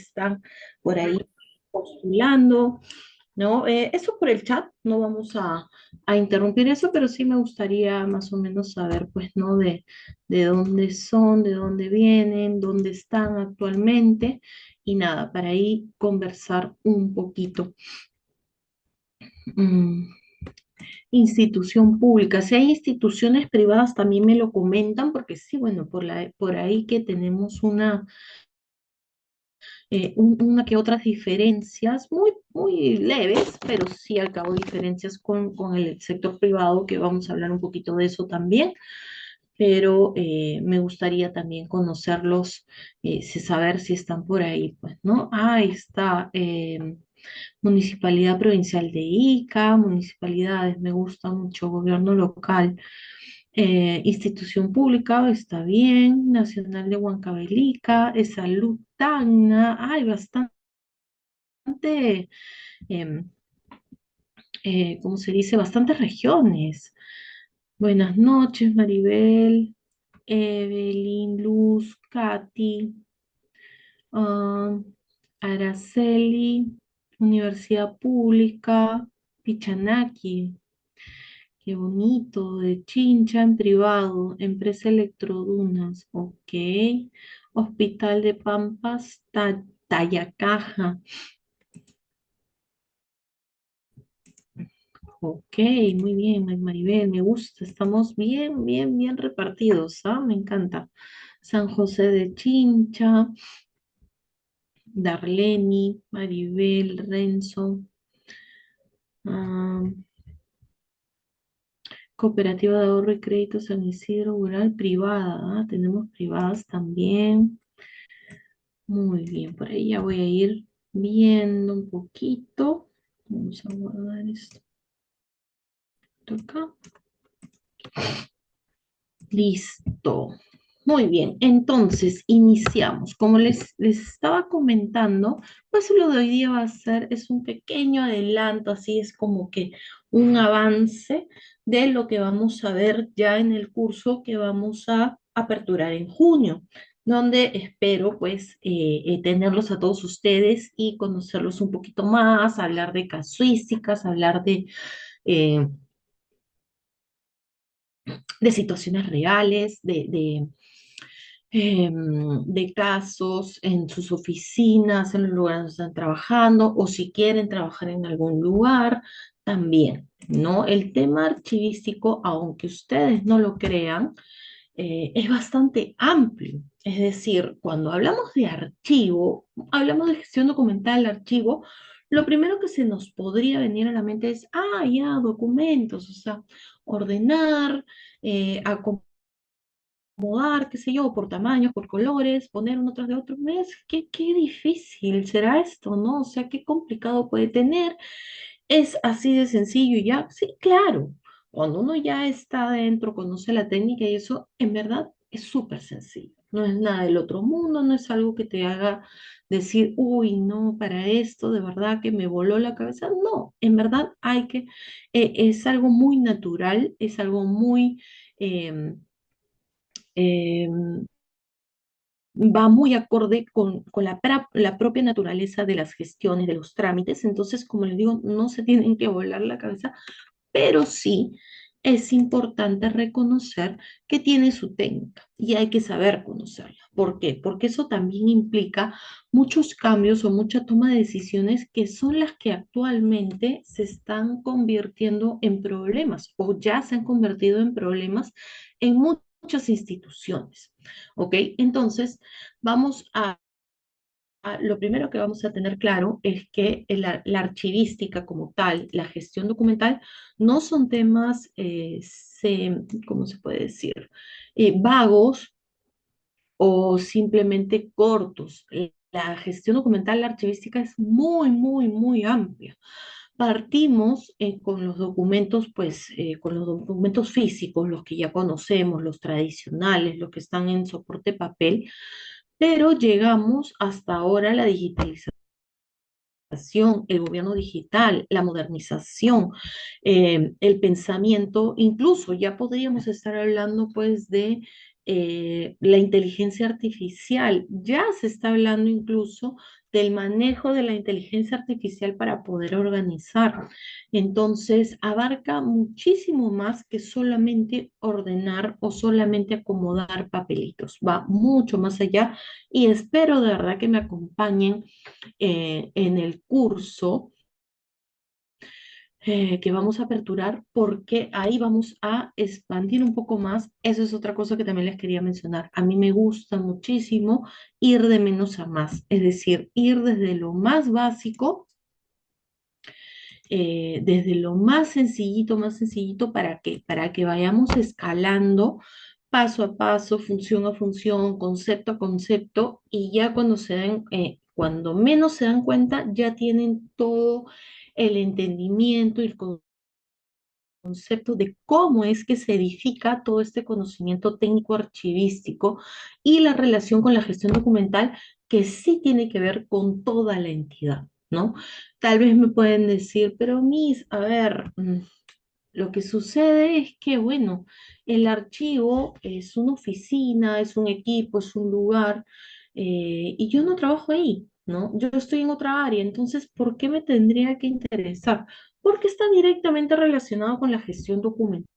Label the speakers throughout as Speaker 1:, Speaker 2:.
Speaker 1: están por ahí postulando, ¿no? Eso por el chat, no vamos a interrumpir eso, pero sí me gustaría más o menos saber, pues, ¿no? De dónde son, de dónde vienen, dónde están actualmente, y nada, para ahí conversar un poquito. Mm, institución pública. Si hay instituciones privadas, también me lo comentan, porque sí, bueno, por ahí que tenemos una que otras diferencias, muy, muy leves, pero sí al cabo diferencias con el sector privado, que vamos a hablar un poquito de eso también, pero me gustaría también conocerlos, saber si están por ahí, pues, ¿no? Ahí está. Municipalidad Provincial de Ica, municipalidades, me gusta mucho, gobierno local, institución pública, está bien, Nacional de Huancavelica, Salud Tacna, hay bastante, em, ¿cómo se dice? Bastantes regiones. Buenas noches, Maribel, Evelyn, Luz, Katy, ah, Araceli, Universidad Pública, Pichanaki. Qué bonito, de Chincha en privado, empresa Electrodunas, ok. Hospital de Pampas, Tayacaja, ok, muy bien, Maribel, me gusta, estamos bien, bien, bien repartidos, ¿ah? Me encanta. San José de Chincha, Darleni, Maribel, Renzo, ah, Cooperativa de Ahorro y Crédito San Isidro Rural, privada, ¿ah? Tenemos privadas también. Muy bien, por ahí ya voy a ir viendo un poquito. Vamos a guardar esto acá. Listo. Muy bien, entonces iniciamos. Como les estaba comentando, pues lo de hoy día va a ser, es un pequeño adelanto, así es como que un avance de lo que vamos a ver ya en el curso que vamos a aperturar en junio, donde espero pues tenerlos a todos ustedes y conocerlos un poquito más, hablar de casuísticas, hablar eh, de situaciones reales, de casos en sus oficinas, en los lugares donde están trabajando, o si quieren trabajar en algún lugar, también, ¿no? El tema archivístico, aunque ustedes no lo crean, es bastante amplio. Es decir, cuando hablamos de archivo, hablamos de gestión documental, archivo, lo primero que se nos podría venir a la mente es, ah, ya, documentos, o sea, ordenar, acomodar, qué sé yo, por tamaños, por colores, poner uno tras de otro. ¿Ves? Qué difícil será esto, ¿no? O sea, qué complicado puede tener. Es así de sencillo y ya. Sí, claro. Cuando uno ya está adentro, conoce la técnica y eso, en verdad es súper sencillo. No es nada del otro mundo, no es algo que te haga decir, uy, no, para esto, de verdad que me voló la cabeza. No, en verdad es algo muy natural, es algo muy, em, em, va muy acorde con la propia naturaleza de las gestiones, de los trámites. Entonces, como les digo, no se tienen que volar la cabeza, pero sí es importante reconocer que tiene su técnica y hay que saber conocerla. ¿Por qué? Porque eso también implica muchos cambios o mucha toma de decisiones que son las que actualmente se están convirtiendo en problemas o ya se han convertido en problemas en muchas instituciones. ¿Ok? Entonces, vamos lo primero que vamos a tener claro es que la archivística como tal, la gestión documental, no son temas, ¿cómo se puede decir? Vagos o simplemente cortos. La gestión documental, la archivística es muy, muy, muy amplia. Partimos con los documentos, pues, con los documentos físicos, los que ya conocemos, los tradicionales, los que están en soporte papel, pero llegamos hasta ahora a la digitalización, el gobierno digital, la modernización, el pensamiento, incluso ya podríamos estar hablando pues de la inteligencia artificial. Ya se está hablando incluso del manejo de la inteligencia artificial para poder organizar. Entonces, abarca muchísimo más que solamente ordenar o solamente acomodar papelitos. Va mucho más allá y espero de verdad que me acompañen en el curso que vamos a aperturar porque ahí vamos a expandir un poco más. Eso es otra cosa que también les quería mencionar. A mí me gusta muchísimo ir de menos a más, es decir, ir desde lo más básico, desde lo más sencillito, para que vayamos escalando paso a paso, función a función, concepto a concepto, y ya cuando cuando menos se dan cuenta, ya tienen todo el entendimiento y el concepto de cómo es que se edifica todo este conocimiento técnico archivístico y la relación con la gestión documental que sí tiene que ver con toda la entidad, ¿no? Tal vez me pueden decir, pero Miss, a ver, lo que sucede es que, bueno, el archivo es una oficina, es un equipo, es un lugar, y yo no trabajo ahí, ¿no? Yo estoy en otra área, entonces, ¿por qué me tendría que interesar? Porque está directamente relacionado con la gestión documental.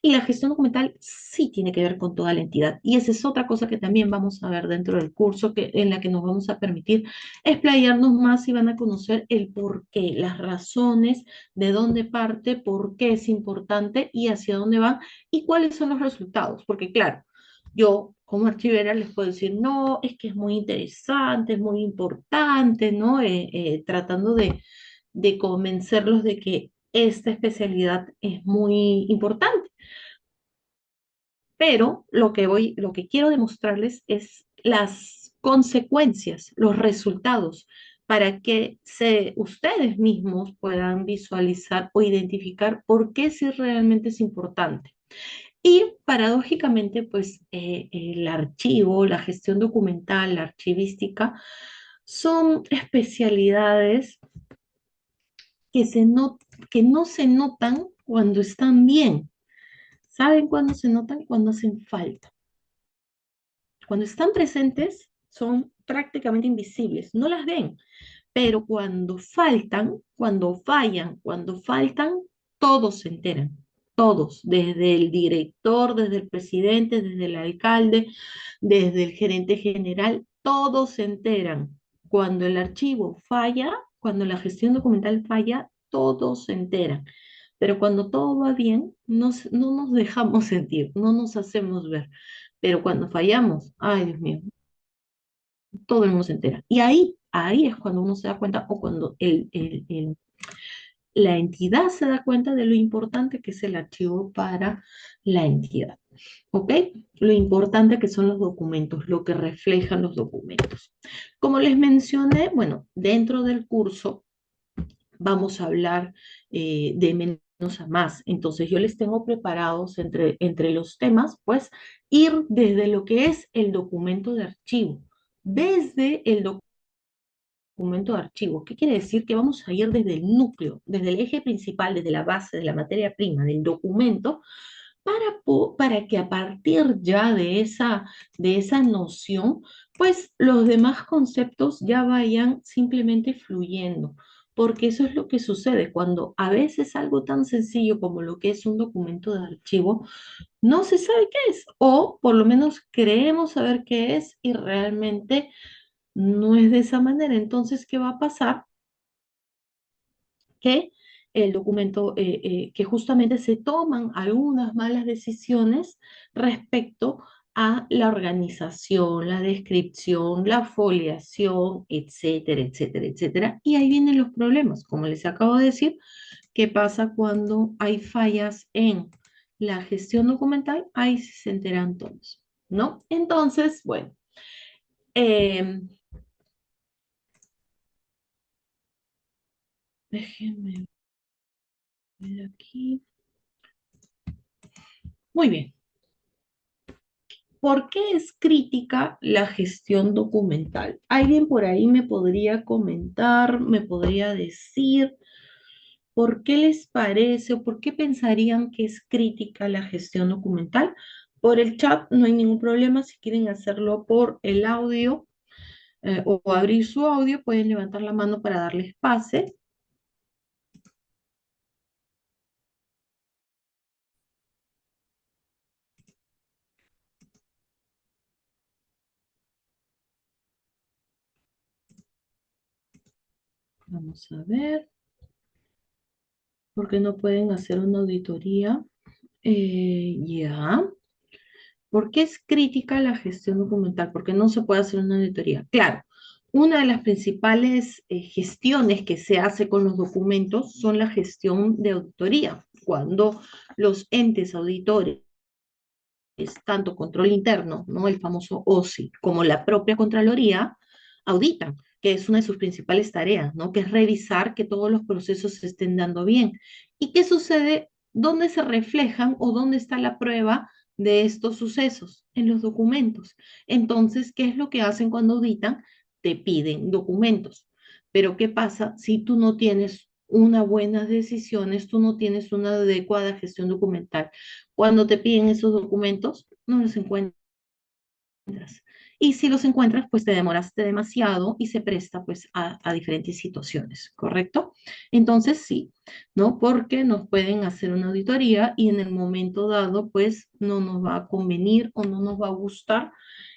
Speaker 1: Y la gestión documental sí tiene que ver con toda la entidad. Y esa es otra cosa que también vamos a ver dentro del curso, en la que nos vamos a permitir explayarnos más y van a conocer el por qué, las razones, de dónde parte, por qué es importante y hacia dónde va y cuáles son los resultados. Porque claro, yo como archivera les puedo decir, no, es que es muy interesante, es muy importante, ¿no? Tratando de convencerlos de que esta especialidad es muy importante. Pero lo que quiero demostrarles es las consecuencias, los resultados, para que ustedes mismos puedan visualizar o identificar por qué sí realmente es importante. Y paradójicamente, pues el archivo, la gestión documental, la archivística, son especialidades que no se notan cuando están bien. ¿Saben cuándo se notan? Cuando hacen falta. Cuando están presentes, son prácticamente invisibles, no las ven, pero cuando faltan, cuando faltan, todos se enteran. Todos, desde el director, desde el presidente, desde el alcalde, desde el gerente general, todos se enteran. Cuando el archivo falla, cuando la gestión documental falla, todos se enteran. Pero cuando todo va bien, no nos dejamos sentir, no nos hacemos ver. Pero cuando fallamos, ay Dios mío, todo el mundo se entera. Y ahí es cuando uno se da cuenta o cuando la entidad se da cuenta de lo importante que es el archivo para la entidad. ¿Ok? Lo importante que son los documentos, lo que reflejan los documentos. Como les mencioné, bueno, dentro del curso vamos a hablar de menos a más. Entonces yo les tengo preparados entre los temas, pues, ir desde lo que es el documento de archivo, desde el documento de archivo. ¿Qué quiere decir? Que vamos a ir desde el núcleo, desde el eje principal, desde la base de la materia prima del documento, para que a partir ya de esa noción, pues los demás conceptos ya vayan simplemente fluyendo. Porque eso es lo que sucede cuando a veces algo tan sencillo como lo que es un documento de archivo no se sabe qué es, o por lo menos creemos saber qué es y realmente no es de esa manera. Entonces, ¿qué va a pasar? Que el documento, que justamente se toman algunas malas decisiones respecto a la organización, la descripción, la foliación, etcétera, etcétera, etcétera. Y ahí vienen los problemas, como les acabo de decir, ¿qué pasa cuando hay fallas en la gestión documental? Ahí sí se enteran todos, ¿no? Entonces, bueno, eh, déjenme ver aquí. Muy bien. ¿Por qué es crítica la gestión documental? ¿Alguien por ahí me podría comentar, me podría decir por qué les parece o por qué pensarían que es crítica la gestión documental? Por el chat no hay ningún problema. Si quieren hacerlo por el audio o abrir su audio, pueden levantar la mano para darles pase. Vamos a ver, porque no pueden hacer una auditoría. Ya. ¿Por qué es crítica la gestión documental? Porque no se puede hacer una auditoría. Claro, una de las principales gestiones que se hace con los documentos son la gestión de auditoría. Cuando los entes auditores, tanto control interno, ¿no? El famoso OSI, como la propia Contraloría, auditan, que es una de sus principales tareas, ¿no? Que es revisar que todos los procesos se estén dando bien. ¿Y qué sucede? ¿Dónde se reflejan o dónde está la prueba de estos sucesos? En los documentos. Entonces, ¿qué es lo que hacen cuando auditan? Te piden documentos. Pero ¿qué pasa si tú no tienes unas buenas decisiones, tú no tienes una adecuada gestión documental? Cuando te piden esos documentos, no los encuentras. Y si los encuentras, pues te demoraste demasiado y se presta pues a diferentes situaciones, ¿correcto? Entonces sí, ¿no? Porque nos pueden hacer una auditoría y en el momento dado pues no nos va a convenir o no nos va a gustar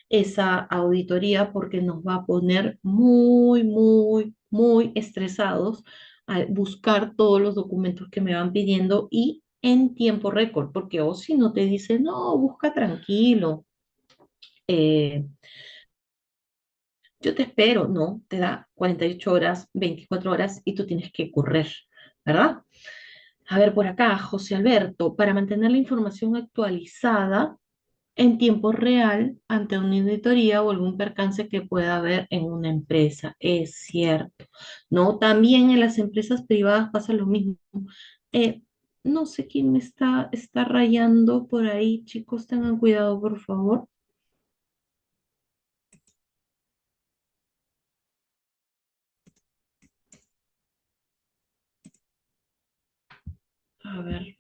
Speaker 1: esa auditoría porque nos va a poner muy, muy, muy estresados al buscar todos los documentos que me van pidiendo y en tiempo récord, porque o si no te dice, no, busca tranquilo, eh, yo te espero, no, te da 48 horas, 24 horas y tú tienes que correr, ¿verdad? A ver, por acá, José Alberto, para mantener la información actualizada en tiempo real ante una auditoría o algún percance que pueda haber en una empresa. Es cierto, ¿no? También en las empresas privadas pasa lo mismo. Eh, no sé quién me está rayando por ahí, chicos, tengan cuidado, por favor. A ver.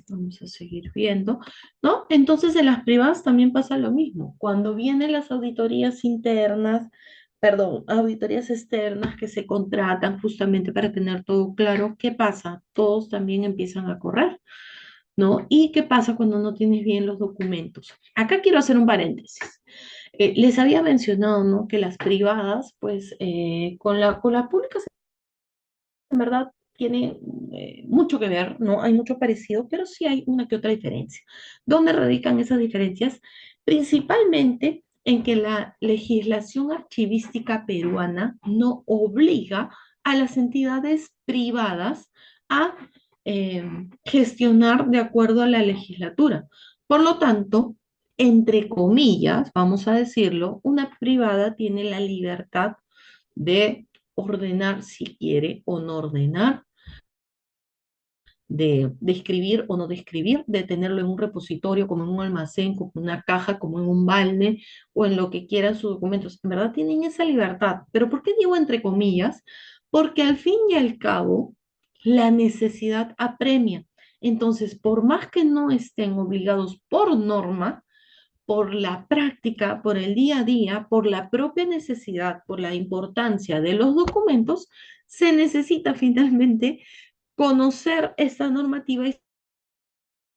Speaker 1: Vamos a seguir viendo, ¿no? Entonces en las privadas también pasa lo mismo. Cuando vienen las auditorías internas, perdón, auditorías externas que se contratan justamente para tener todo claro, ¿qué pasa? Todos también empiezan a correr, ¿no? ¿Y qué pasa cuando no tienes bien los documentos? Acá quiero hacer un paréntesis. Les había mencionado, ¿no? Que las privadas, pues, con la pública en verdad tiene mucho que ver, ¿no? Hay mucho parecido, pero sí hay una que otra diferencia. ¿Dónde radican esas diferencias? Principalmente en que la legislación archivística peruana no obliga a las entidades privadas a gestionar de acuerdo a la legislatura. Por lo tanto, entre comillas, vamos a decirlo, una privada tiene la libertad de ordenar si quiere o no ordenar, de escribir o no de escribir, de tenerlo en un repositorio, como en un almacén, como en una caja, como en un balde o en lo que quieran sus documentos. En verdad tienen esa libertad. Pero ¿por qué digo entre comillas? Porque al fin y al cabo, la necesidad apremia. Entonces, por más que no estén obligados por norma, por la práctica, por el día a día, por la propia necesidad, por la importancia de los documentos, se necesita finalmente conocer esta normativa y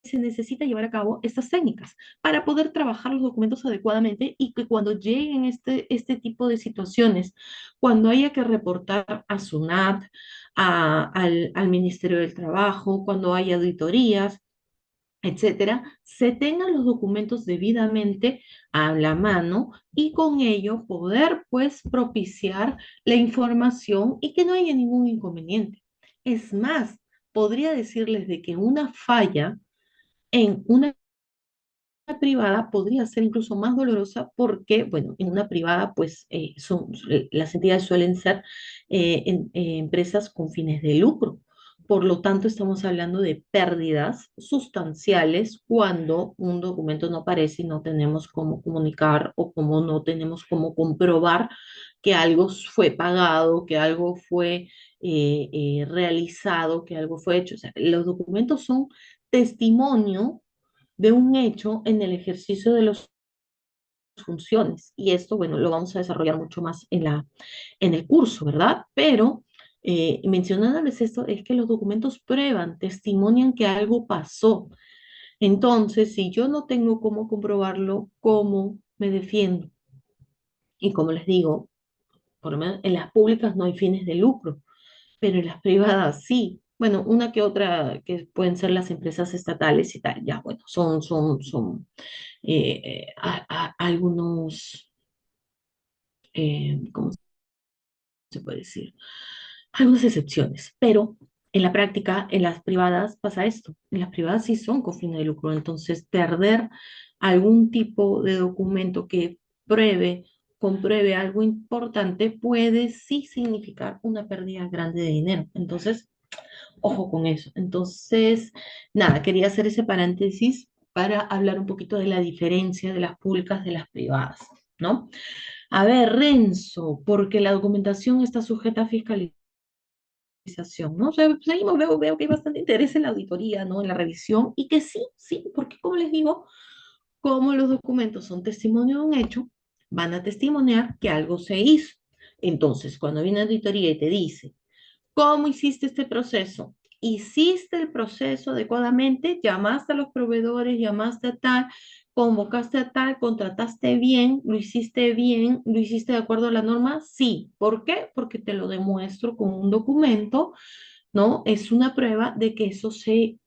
Speaker 1: se necesita llevar a cabo estas técnicas para poder trabajar los documentos adecuadamente y que cuando lleguen este tipo de situaciones, cuando haya que reportar a SUNAT, al Ministerio del Trabajo, cuando haya auditorías, etcétera, se tengan los documentos debidamente a la mano y con ello poder pues propiciar la información y que no haya ningún inconveniente. Es más, podría decirles de que una falla en una privada podría ser incluso más dolorosa porque, bueno, en una privada, pues las entidades suelen ser empresas con fines de lucro. Por lo tanto, estamos hablando de pérdidas sustanciales cuando un documento no aparece y no tenemos cómo comunicar o como no tenemos cómo comprobar que algo fue pagado, que algo fue realizado, que algo fue hecho. O sea, los documentos son testimonio de un hecho en el ejercicio de las funciones. Y esto, bueno, lo vamos a desarrollar mucho más en el curso, ¿verdad? Pero mencionándoles esto, es que los documentos prueban, testimonian que algo pasó. Entonces, si yo no tengo cómo comprobarlo, ¿cómo me defiendo? Y como les digo, por lo menos en las públicas no hay fines de lucro, pero en las privadas sí. Bueno, una que otra que pueden ser las empresas estatales y tal, ya, bueno, son algunos, ¿cómo se puede decir? Algunas excepciones, pero en la práctica, en las privadas pasa esto. En las privadas sí son con fines de lucro, entonces perder algún tipo de documento que pruebe, compruebe algo importante puede sí significar una pérdida grande de dinero. Entonces, ojo con eso. Entonces, nada, quería hacer ese paréntesis para hablar un poquito de la diferencia de las públicas de las privadas, ¿no? A ver, Renzo, porque la documentación está sujeta a fiscalización, ¿no? O sea, seguimos, veo que hay bastante interés en la auditoría, ¿no? En la revisión, y que sí, sí, porque como les digo, como los documentos son testimonio de un hecho, van a testimoniar que algo se hizo. Entonces, cuando viene la auditoría y te dice, ¿cómo hiciste este proceso? ¿Hiciste el proceso adecuadamente? ¿Llamaste a los proveedores? ¿Llamaste a tal? ¿Convocaste a tal? ¿Contrataste bien? ¿Lo hiciste bien? ¿Lo hiciste de acuerdo a la norma? Sí. ¿Por qué? Porque te lo demuestro con un documento, ¿no? Es una prueba de que eso se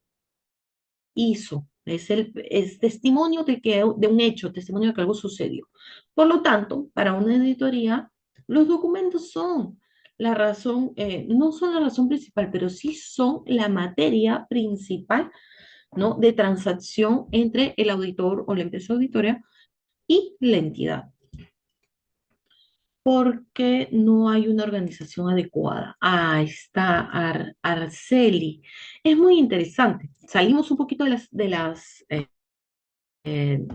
Speaker 1: hizo. Es testimonio de un hecho, testimonio de que algo sucedió. Por lo tanto, para una auditoría, los documentos son la razón, no son la razón principal, pero sí son la materia principal, ¿no? De transacción entre el auditor o la empresa auditoria y la entidad, porque no hay una organización adecuada. Ahí está Arceli. Es muy interesante. Salimos un poquito eh,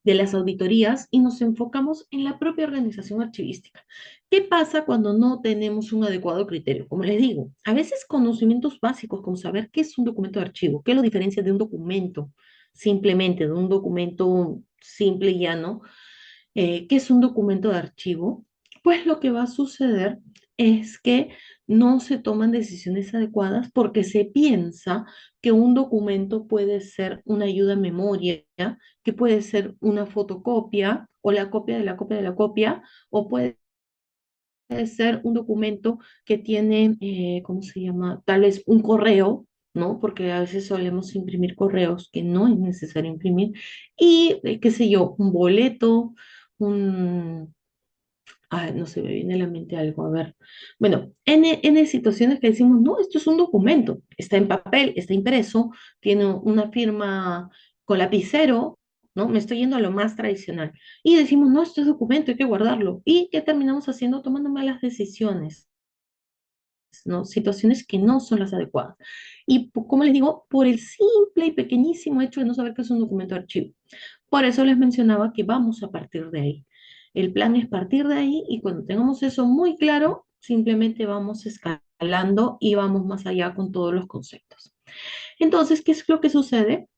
Speaker 1: de las auditorías y nos enfocamos en la propia organización archivística. ¿Qué pasa cuando no tenemos un adecuado criterio? Como les digo, a veces conocimientos básicos como saber qué es un documento de archivo, qué lo diferencia de un documento, simplemente de un documento simple y llano, qué es un documento de archivo, pues lo que va a suceder es que no se toman decisiones adecuadas porque se piensa que un documento puede ser una ayuda a memoria, que puede ser una fotocopia o la copia de la copia de la copia, o puede ser un documento que tiene, ¿cómo se llama? Tal vez un correo, ¿no? Porque a veces solemos imprimir correos que no es necesario imprimir, y, qué sé yo, un boleto, un, no se me viene a la mente algo, a ver. Bueno, N situaciones que decimos, no, esto es un documento, está en papel, está impreso, tiene una firma con lapicero, ¿no? Me estoy yendo a lo más tradicional. Y decimos, no, esto es documento, hay que guardarlo. ¿Y qué terminamos haciendo? Tomando malas decisiones, ¿no? Situaciones que no son las adecuadas. Y como les digo, por el simple y pequeñísimo hecho de no saber qué es un documento de archivo. Por eso les mencionaba que vamos a partir de ahí. El plan es partir de ahí y cuando tengamos eso muy claro, simplemente vamos escalando y vamos más allá con todos los conceptos. Entonces, ¿qué es lo que sucede?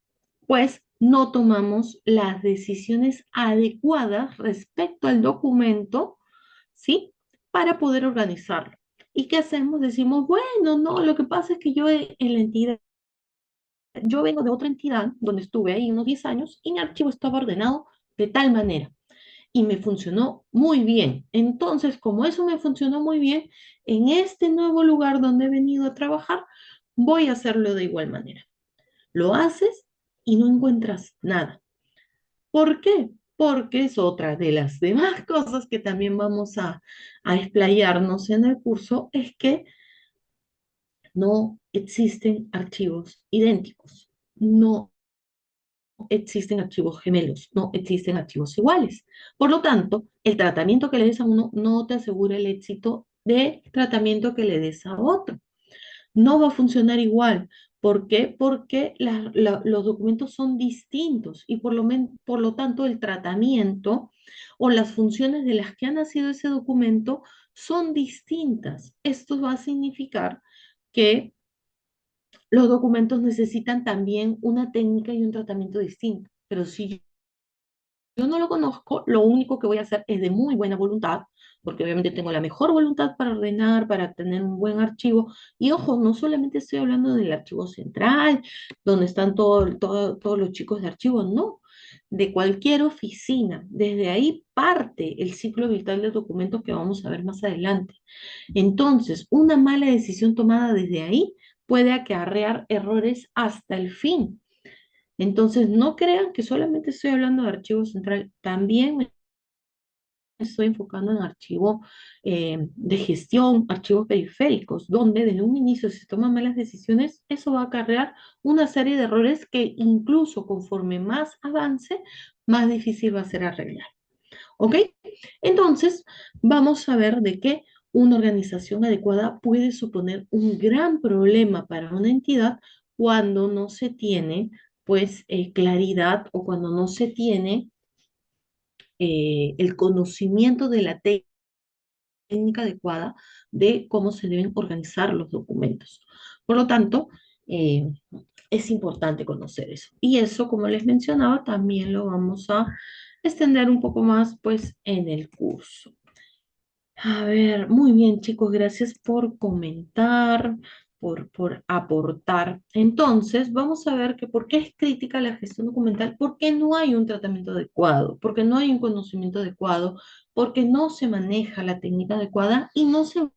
Speaker 1: Pues no tomamos las decisiones adecuadas respecto al documento, ¿sí? Para poder organizarlo. ¿Y qué hacemos? Decimos, bueno, no, lo que pasa es que yo en la entidad, yo vengo de otra entidad donde estuve ahí unos 10 años y mi archivo estaba ordenado de tal manera y me funcionó muy bien. Entonces, como eso me funcionó muy bien, en este nuevo lugar donde he venido a trabajar, voy a hacerlo de igual manera. Lo haces y no encuentras nada. ¿Por qué? Porque es otra de las demás cosas que también vamos a explayarnos en el curso, es que no existen archivos idénticos, no existen archivos gemelos, no existen archivos iguales. Por lo tanto, el tratamiento que le des a uno no te asegura el éxito del tratamiento que le des a otro. No va a funcionar igual. ¿Por qué? Porque los documentos son distintos y por lo tanto el tratamiento o las funciones de las que ha nacido ese documento son distintas. Esto va a significar que los documentos necesitan también una técnica y un tratamiento distinto. Pero si yo no lo conozco, lo único que voy a hacer es de muy buena voluntad, porque obviamente tengo la mejor voluntad para ordenar, para tener un buen archivo. Y ojo, no solamente estoy hablando del archivo central, donde están todos los chicos de archivo, no, de cualquier oficina. Desde ahí parte el ciclo vital de documentos que vamos a ver más adelante. Entonces, una mala decisión tomada desde ahí puede acarrear errores hasta el fin. Entonces, no crean que solamente estoy hablando de archivo central, también me estoy enfocando en archivo de gestión, archivos periféricos, donde desde un inicio si se toman malas decisiones, eso va a acarrear una serie de errores que incluso conforme más avance, más difícil va a ser arreglar. ¿Ok? Entonces, vamos a ver de qué una organización adecuada puede suponer un gran problema para una entidad cuando no se tiene, pues, claridad o cuando no se tiene el conocimiento de la técnica adecuada de cómo se deben organizar los documentos. Por lo tanto, eh, es importante conocer eso. Y eso, como les mencionaba, también lo vamos a extender un poco más, pues, en el curso. A ver, muy bien, chicos, gracias por comentar, por aportar. Entonces, vamos a ver que por qué es crítica la gestión documental, porque no hay un tratamiento adecuado, porque no hay un conocimiento adecuado, porque no se maneja la técnica adecuada y no se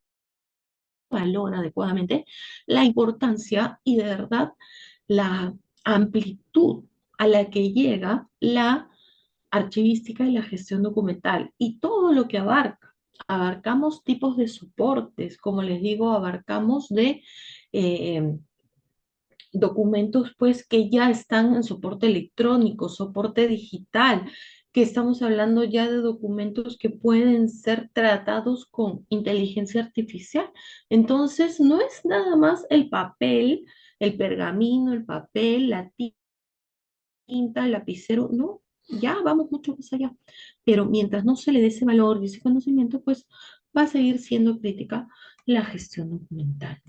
Speaker 1: valora adecuadamente la importancia y de verdad la amplitud a la que llega la archivística y la gestión documental y todo lo que abarca. Abarcamos tipos de soportes, como les digo, abarcamos de eh, documentos pues que ya están en soporte electrónico, soporte digital, que estamos hablando ya de documentos que pueden ser tratados con inteligencia artificial. Entonces, no es nada más el papel, el pergamino, el papel, la tinta, el lapicero, no, ya vamos mucho más allá. Pero mientras no se le dé ese valor y ese conocimiento, pues va a seguir siendo crítica la gestión documental.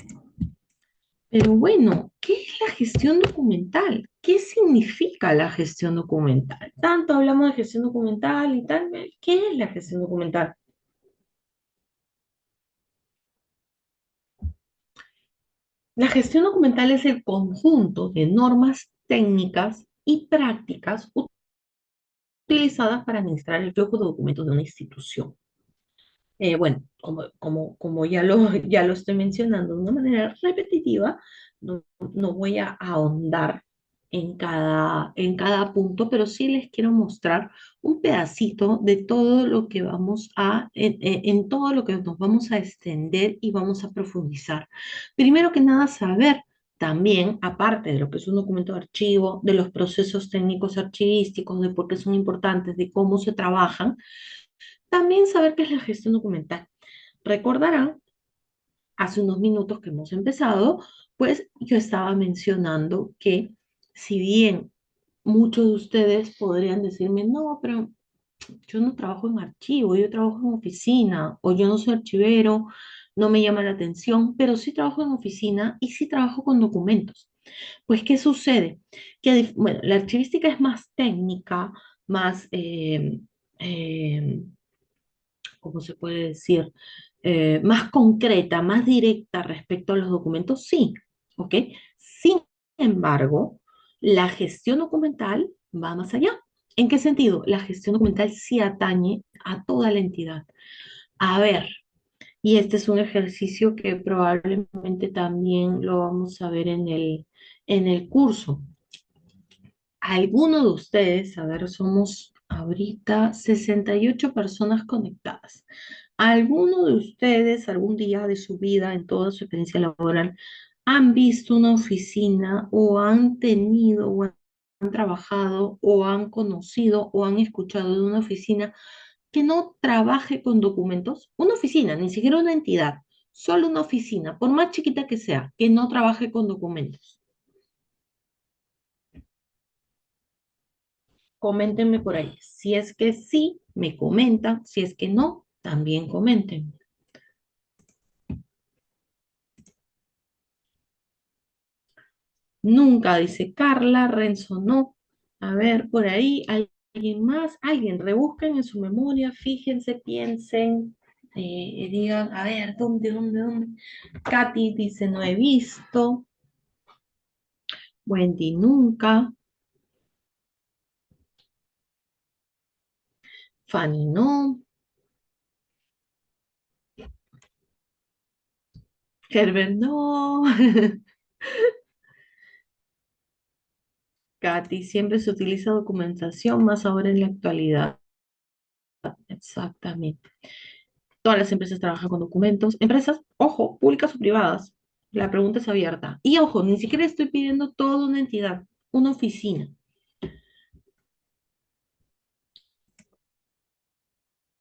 Speaker 1: Pero bueno, ¿qué es la gestión documental? ¿Qué significa la gestión documental? Tanto hablamos de gestión documental y tal, ¿qué es la gestión documental? La gestión documental es el conjunto de normas técnicas y prácticas utilizadas para administrar el flujo de documentos de una institución. Bueno, como ya lo estoy mencionando de una manera repetitiva, no voy a ahondar en cada punto, pero sí les quiero mostrar un pedacito de todo lo que en todo lo que nos vamos a extender y vamos a profundizar. Primero que nada, saber también, aparte de lo que es un documento de archivo, de los procesos técnicos archivísticos, de por qué son importantes, de cómo se trabajan, también saber qué es la gestión documental. Recordarán, hace unos minutos que hemos empezado, pues yo estaba mencionando que si bien muchos de ustedes podrían decirme, no, pero yo no trabajo en archivo, yo trabajo en oficina, o yo no soy archivero, no me llama la atención, pero sí trabajo en oficina y sí trabajo con documentos. Pues, ¿qué sucede? Que, bueno, la archivística es más técnica, más, eh, ¿cómo se puede decir? Más concreta, más directa respecto a los documentos, sí, ¿ok? Sin embargo, la gestión documental va más allá. ¿En qué sentido? La gestión documental sí atañe a toda la entidad. A ver, y este es un ejercicio que probablemente también lo vamos a ver en el curso. Alguno de ustedes, a ver, somos ahorita 68 personas conectadas. ¿Alguno de ustedes algún día de su vida, en toda su experiencia laboral, han visto una oficina o han tenido o han trabajado o han conocido o han escuchado de una oficina que no trabaje con documentos? Una oficina, ni siquiera una entidad, solo una oficina, por más chiquita que sea, que no trabaje con documentos. Coméntenme por ahí. Si es que sí, me comentan. Si es que no, también comenten. Nunca, dice Carla, Renzo no. A ver, por ahí, ¿alguien más? Alguien, rebusquen en su memoria, fíjense, piensen, digan, a ver, ¿dónde? Katy dice, no he visto. Wendy, nunca. Fanny, no. Herbert, no. Katy, siempre se utiliza documentación, más ahora en la actualidad. Exactamente. Todas las empresas trabajan con documentos. Empresas, ojo, públicas o privadas. La pregunta es abierta. Y ojo, ni siquiera estoy pidiendo toda una entidad, una oficina.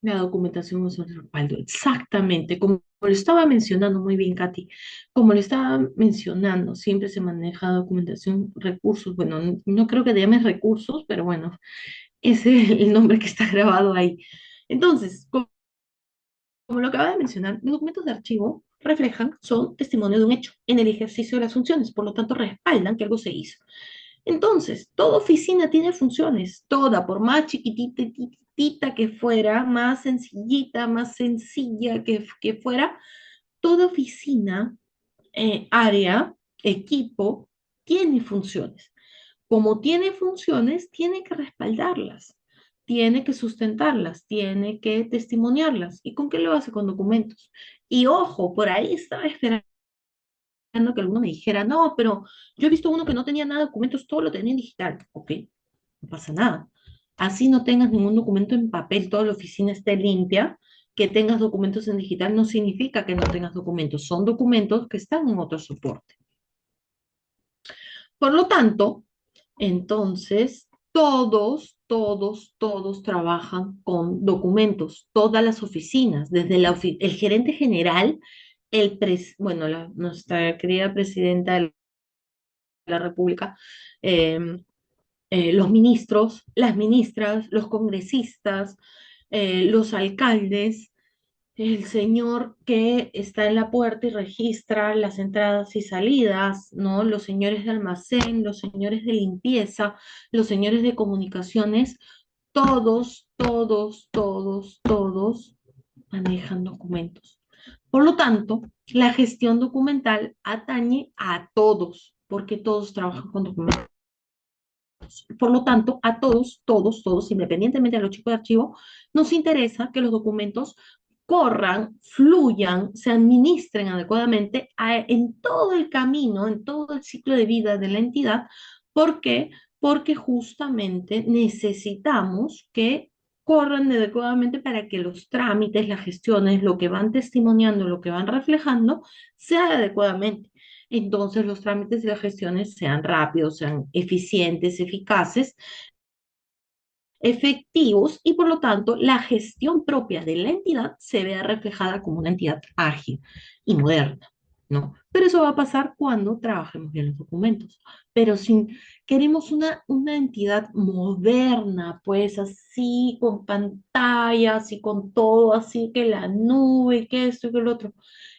Speaker 1: La documentación es un respaldo. Exactamente. Como lo estaba mencionando muy bien, Katy. Como lo estaba mencionando, siempre se maneja documentación, recursos. Bueno, no creo que te llames recursos, pero bueno, ese es el nombre que está grabado ahí. Entonces, como lo acaba de mencionar, los documentos de archivo reflejan, son testimonio de un hecho en el ejercicio de las funciones, por lo tanto respaldan que algo se hizo. Entonces, toda oficina tiene funciones, toda, por más chiquitita que fuera, más sencillita, más sencilla que fuera, toda oficina, área, equipo, tiene funciones. Como tiene funciones, tiene que respaldarlas, tiene que sustentarlas, tiene que testimoniarlas. ¿Y con qué lo hace? Con documentos. Y ojo, por ahí estaba esperando que alguno me dijera, no, pero yo he visto uno que no tenía nada de documentos, todo lo tenía en digital. Ok, no pasa nada. Así no tengas ningún documento en papel, toda la oficina esté limpia, que tengas documentos en digital no significa que no tengas documentos, son documentos que están en otro soporte. Por lo tanto, entonces, todos trabajan con documentos, todas las oficinas, desde el gerente general, bueno, nuestra querida presidenta de la República, eh, los ministros, las ministras, los congresistas, los alcaldes, el señor que está en la puerta y registra las entradas y salidas, ¿no? Los señores de almacén, los señores de limpieza, los señores de comunicaciones, todos manejan documentos. Por lo tanto, la gestión documental atañe a todos, porque todos trabajan con documentos. Por lo tanto, a todos, independientemente de los chicos de archivo, nos interesa que los documentos corran, fluyan, se administren adecuadamente en todo el camino, en todo el ciclo de vida de la entidad. ¿Por qué? Porque justamente necesitamos que corran adecuadamente para que los trámites, las gestiones, lo que van testimoniando, lo que van reflejando, sea adecuadamente. Entonces los trámites y las gestiones sean rápidos, sean eficientes, eficaces, efectivos y por lo tanto la gestión propia de la entidad se vea reflejada como una entidad ágil y moderna, ¿no? Pero eso va a pasar cuando trabajemos bien los documentos. Pero si queremos una entidad moderna, pues así, con pantallas y con todo, así que la nube, que esto y que lo otro,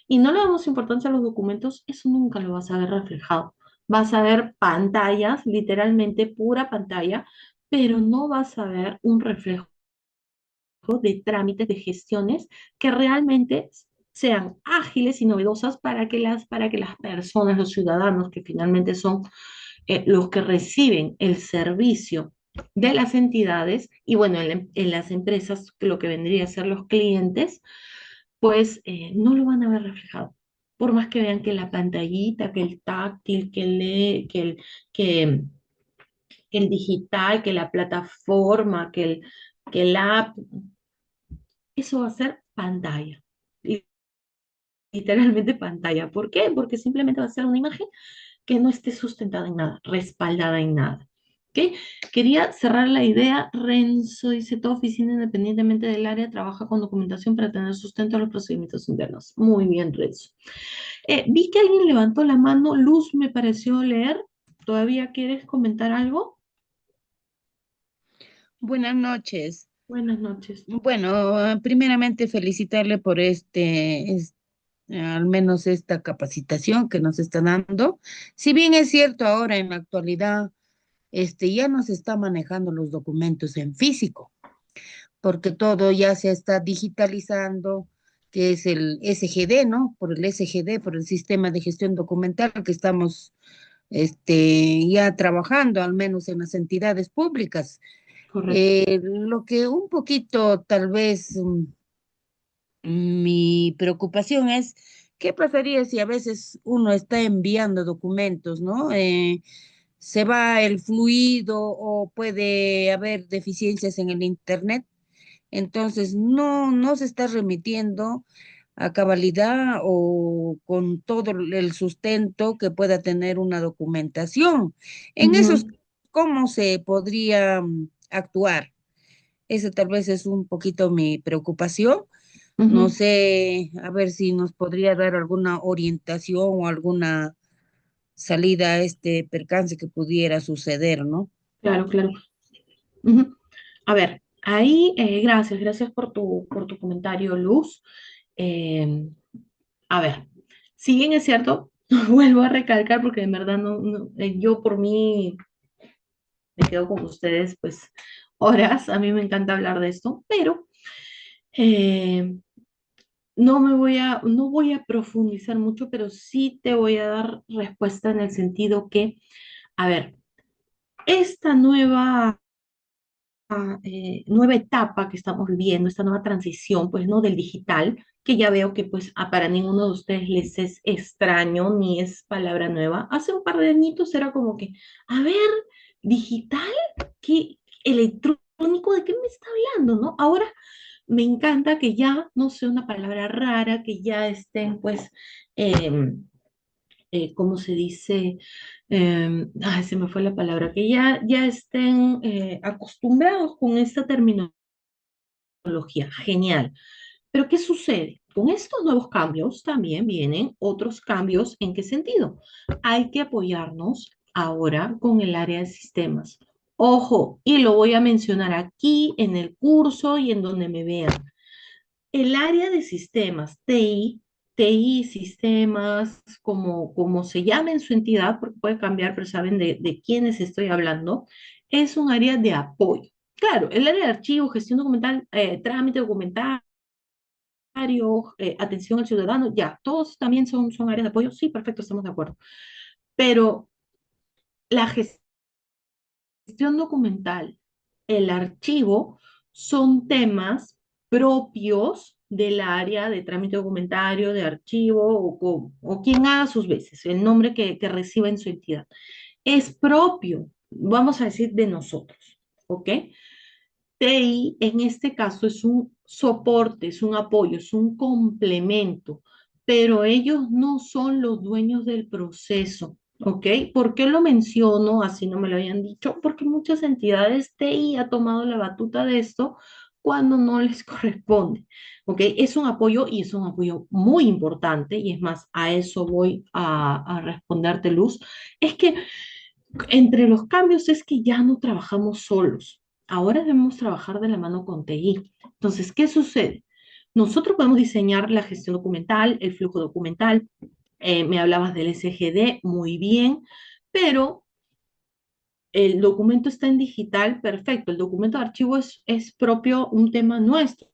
Speaker 1: y no le damos importancia a los documentos, eso nunca lo vas a ver reflejado. Vas a ver pantallas, literalmente pura pantalla, pero no vas a ver un reflejo de trámites, de gestiones que realmente sean ágiles y novedosas para que las personas, los ciudadanos, que finalmente son los que reciben el servicio de las entidades y bueno, en las empresas, lo que vendría a ser los clientes, pues no lo van a ver reflejado. Por más que vean que la pantallita, que el táctil, que el digital, que la plataforma, que el app, eso va a ser pantalla, literalmente pantalla. ¿Por qué? Porque simplemente va a ser una imagen que no esté sustentada en nada, respaldada en nada. ¿Ok? Quería cerrar la idea. Renzo dice, toda oficina independientemente del área trabaja con documentación para tener sustento a los procedimientos internos. Muy bien, Renzo. Vi que alguien levantó la mano. Luz me pareció leer. ¿Todavía quieres comentar algo?
Speaker 2: Buenas noches.
Speaker 1: Buenas noches.
Speaker 2: Bueno, primeramente felicitarle por este al menos esta capacitación que nos está dando. Si bien es cierto, ahora en la actualidad, ya no se está manejando los documentos en físico, porque todo ya se está digitalizando, que es el SGD, ¿no? Por el SGD, por el Sistema de Gestión Documental que estamos ya trabajando, al menos en las entidades públicas.
Speaker 1: Correcto.
Speaker 2: Lo que un poquito tal vez mi preocupación es, ¿qué pasaría si a veces uno está enviando documentos, ¿no? Se va el fluido o puede haber deficiencias en el internet, entonces no se está remitiendo a cabalidad o con todo el sustento que pueda tener una documentación. En esos,
Speaker 1: Ujú,
Speaker 2: ¿cómo se podría actuar? Ese tal vez es un poquito mi preocupación. No
Speaker 1: ujú.
Speaker 2: sé, a ver si nos podría dar alguna orientación o alguna salida a este percance que pudiera suceder, ¿no?
Speaker 1: Claro, claro. Ujú. A ver, ahí, gracias por tu comentario, Luz. Eh, a ver, si bien es cierto, vuelvo a recalcar porque en verdad yo por mí me quedo con ustedes pues horas, a mí me encanta hablar de esto, pero eh, no voy a profundizar mucho, pero sí te voy a dar respuesta en el sentido que, a ver, esta nueva etapa que estamos viviendo, esta nueva transición, pues, ¿no? Del digital, que ya veo que, pues, para ninguno de ustedes les es extraño ni es palabra nueva. Hace un par de añitos era como que, a ver, digital, ¿qué electrónico, de qué me está hablando, no? Ahora me encanta que ya no sea una palabra rara, que ya estén, pues, ¿cómo se dice? Ay, se me fue la palabra, que ya estén acostumbrados con esta terminología. Genial. Pero ¿qué sucede? Con estos nuevos cambios también vienen otros cambios. ¿En qué sentido? Hay que apoyarnos ahora con el área de sistemas. Ojo, y lo voy a mencionar aquí en el curso y en donde me vean. El área de sistemas, TI, sistemas, como se llame en su entidad, porque puede cambiar, pero saben de quiénes estoy hablando, es un área de apoyo. Claro, el área de archivo, gestión documental, trámite documentario, atención al ciudadano, ya, todos también son áreas de apoyo. Sí, perfecto, estamos de acuerdo. Pero la gestión documental, el archivo, son temas propios del área de trámite documentario, de archivo o quien haga sus veces, el nombre que reciba en su entidad. Es propio, vamos a decir, de nosotros, ¿ok? TI en este caso es un soporte, es un apoyo, es un complemento, pero ellos no son los dueños del proceso, ¿ok? ¿Por qué lo menciono? Así no me lo habían dicho, porque muchas entidades TI ha tomado la batuta de esto cuando no les corresponde, ¿ok? Es un apoyo y es un apoyo muy importante y es más, a eso voy a responderte, Luz. Es que entre los cambios es que ya no trabajamos solos. Ahora debemos trabajar de la mano con TI. Entonces, ¿qué sucede? Nosotros podemos diseñar la gestión documental, el flujo documental. Me hablabas del SGD, muy bien, pero el documento está en digital, perfecto. El documento de archivo es propio, un tema nuestro,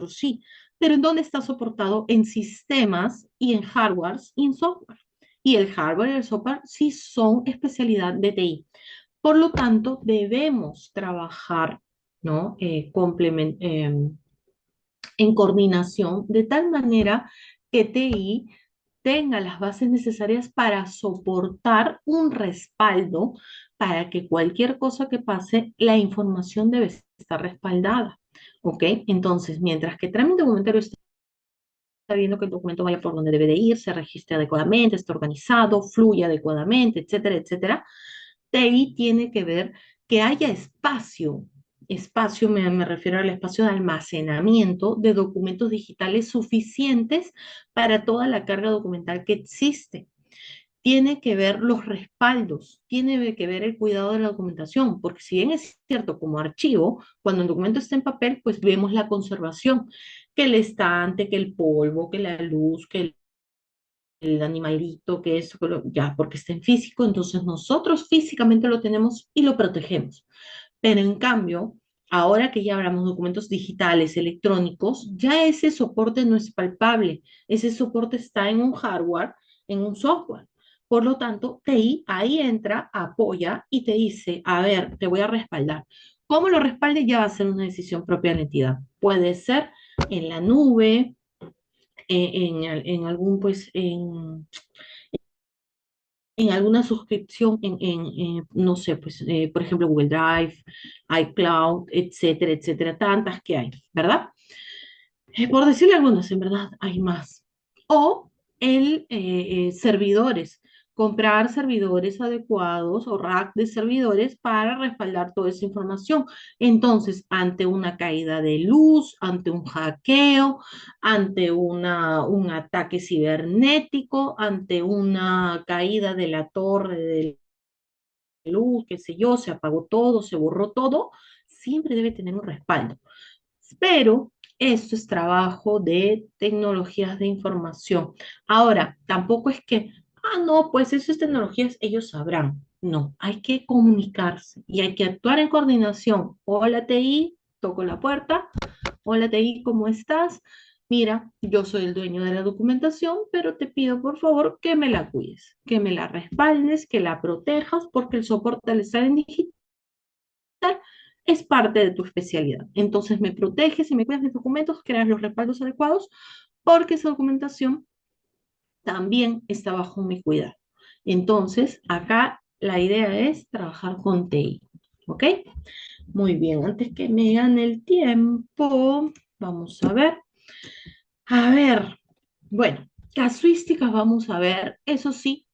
Speaker 1: sí, pero ¿en dónde está soportado? En sistemas y en hardwares y en software. Y el hardware y el software sí son especialidad de TI. Por lo tanto, debemos trabajar, ¿no? En coordinación de tal manera que TI tenga las bases necesarias para soportar un respaldo para que cualquier cosa que pase, la información debe estar respaldada. ¿Ok? Entonces, mientras que trámite documentario está viendo que el documento vaya por donde debe de ir, se registre adecuadamente, esté organizado, fluya adecuadamente, etcétera, etcétera, TI tiene que ver que haya espacio. Espacio, me refiero al espacio de almacenamiento de documentos digitales suficientes para toda la carga documental que existe. Tiene que ver los respaldos, tiene que ver el cuidado de la documentación, porque si bien es cierto, como archivo, cuando el documento está en papel, pues vemos la conservación. que el estante, que el polvo, que la luz, que el animalito, que eso, ya, porque está en físico, entonces nosotros físicamente lo tenemos y lo protegemos. Pero en cambio, ahora que ya hablamos de documentos digitales, electrónicos, ya ese soporte no es palpable. Ese soporte está en un hardware, en un software. Por lo tanto, TI ahí entra, apoya y te dice, a ver, te voy a respaldar. ¿Cómo lo respalde? Ya va a ser una decisión propia de la entidad. Puede ser en la nube, en algún, pues, en alguna suscripción no sé, pues, por ejemplo, Google Drive, iCloud, etcétera, etcétera, tantas que hay, ¿verdad? Por decirle algunas, en verdad hay más. O servidores, comprar servidores adecuados o rack de servidores para respaldar toda esa información. Entonces, ante una caída de luz, ante un hackeo, ante un ataque cibernético, ante una caída de la torre de luz, qué sé yo, se apagó todo, se borró todo, siempre debe tener un respaldo. Pero esto es trabajo de tecnologías de información. Ahora, tampoco es que, no, pues esas tecnologías ellos sabrán. No, hay que comunicarse y hay que actuar en coordinación. Hola TI, toco la puerta. Hola TI, ¿cómo estás? Mira, yo soy el dueño de la documentación, pero te pido por favor que me la cuides, que me la respaldes, que la protejas, porque el soporte al estar en digital es parte de tu especialidad. Entonces me proteges y me cuidas mis documentos, creas los respaldos adecuados, porque esa documentación también está bajo mi cuidado. Entonces, acá la idea es trabajar con TI. ¿Ok? Muy bien, antes que me gane el tiempo, vamos a ver. A ver, bueno, casuísticas vamos a ver. Eso sí,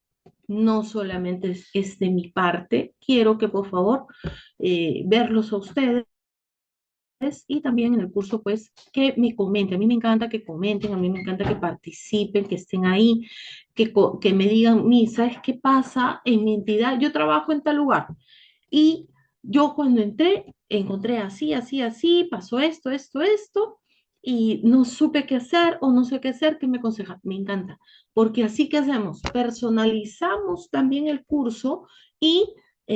Speaker 1: no solamente es de mi parte. Quiero que por favor verlos a ustedes y también en el curso, pues, que me comenten. A mí me encanta que comenten, a mí me encanta que participen, que estén ahí, que me digan, ¿sabes qué pasa en mi entidad? Yo trabajo en tal lugar y yo cuando entré, encontré así, así, así, pasó esto, esto, esto, y no supe qué hacer o no sé qué hacer, ¿qué me aconseja? Me encanta, porque así que hacemos, personalizamos también el curso y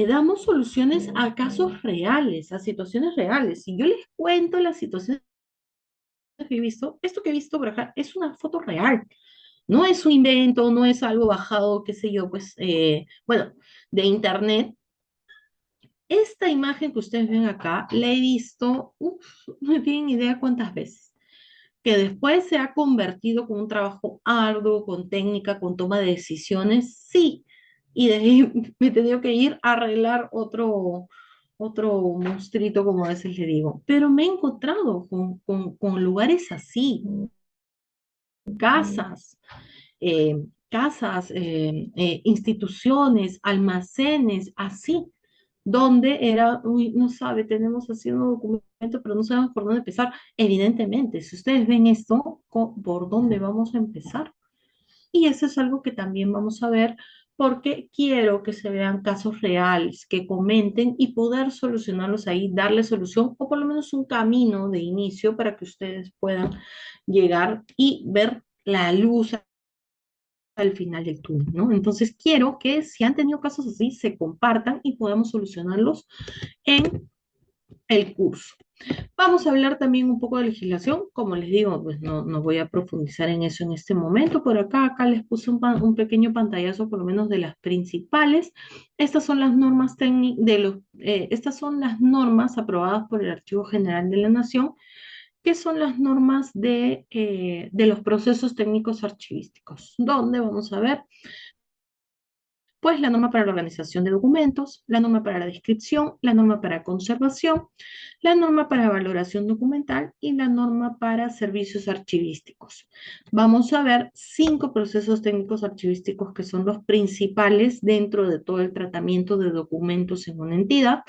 Speaker 1: damos soluciones a casos reales, a situaciones reales. Si yo les cuento las situaciones que he visto, esto que he visto por acá es una foto real, no es un invento, no es algo bajado, qué sé yo, pues, bueno, de internet. Esta imagen que ustedes ven acá, la he visto, no tienen idea cuántas veces, que después se ha convertido con un trabajo arduo, con técnica, con toma de decisiones, sí, y de ahí me he tenido que ir a arreglar otro monstruito, como a veces le digo, pero me he encontrado con lugares así, casas, instituciones, almacenes, así, donde era, uy, no sabe, tenemos así un documento, pero no sabemos por dónde empezar. Evidentemente, si ustedes ven esto, ¿por dónde vamos a empezar? Y eso es algo que también vamos a ver porque quiero que se vean casos reales, que comenten y poder solucionarlos ahí, darle solución o por lo menos un camino de inicio para que ustedes puedan llegar y ver la luz al final del túnel, ¿no? Entonces quiero que si han tenido casos así, se compartan y podamos solucionarlos en el curso. Vamos a hablar también un poco de legislación. Como les digo, pues no voy a profundizar en eso en este momento. Por acá les puse un pequeño pantallazo, por lo menos de las principales. Estas son las normas estas son las normas aprobadas por el Archivo General de la Nación, que son las normas de los procesos técnicos archivísticos, donde vamos a ver pues la norma para la organización de documentos, la norma para la descripción, la norma para conservación, la norma para valoración documental y la norma para servicios archivísticos. Vamos a ver 5 procesos técnicos archivísticos que son los principales dentro de todo el tratamiento de documentos en una entidad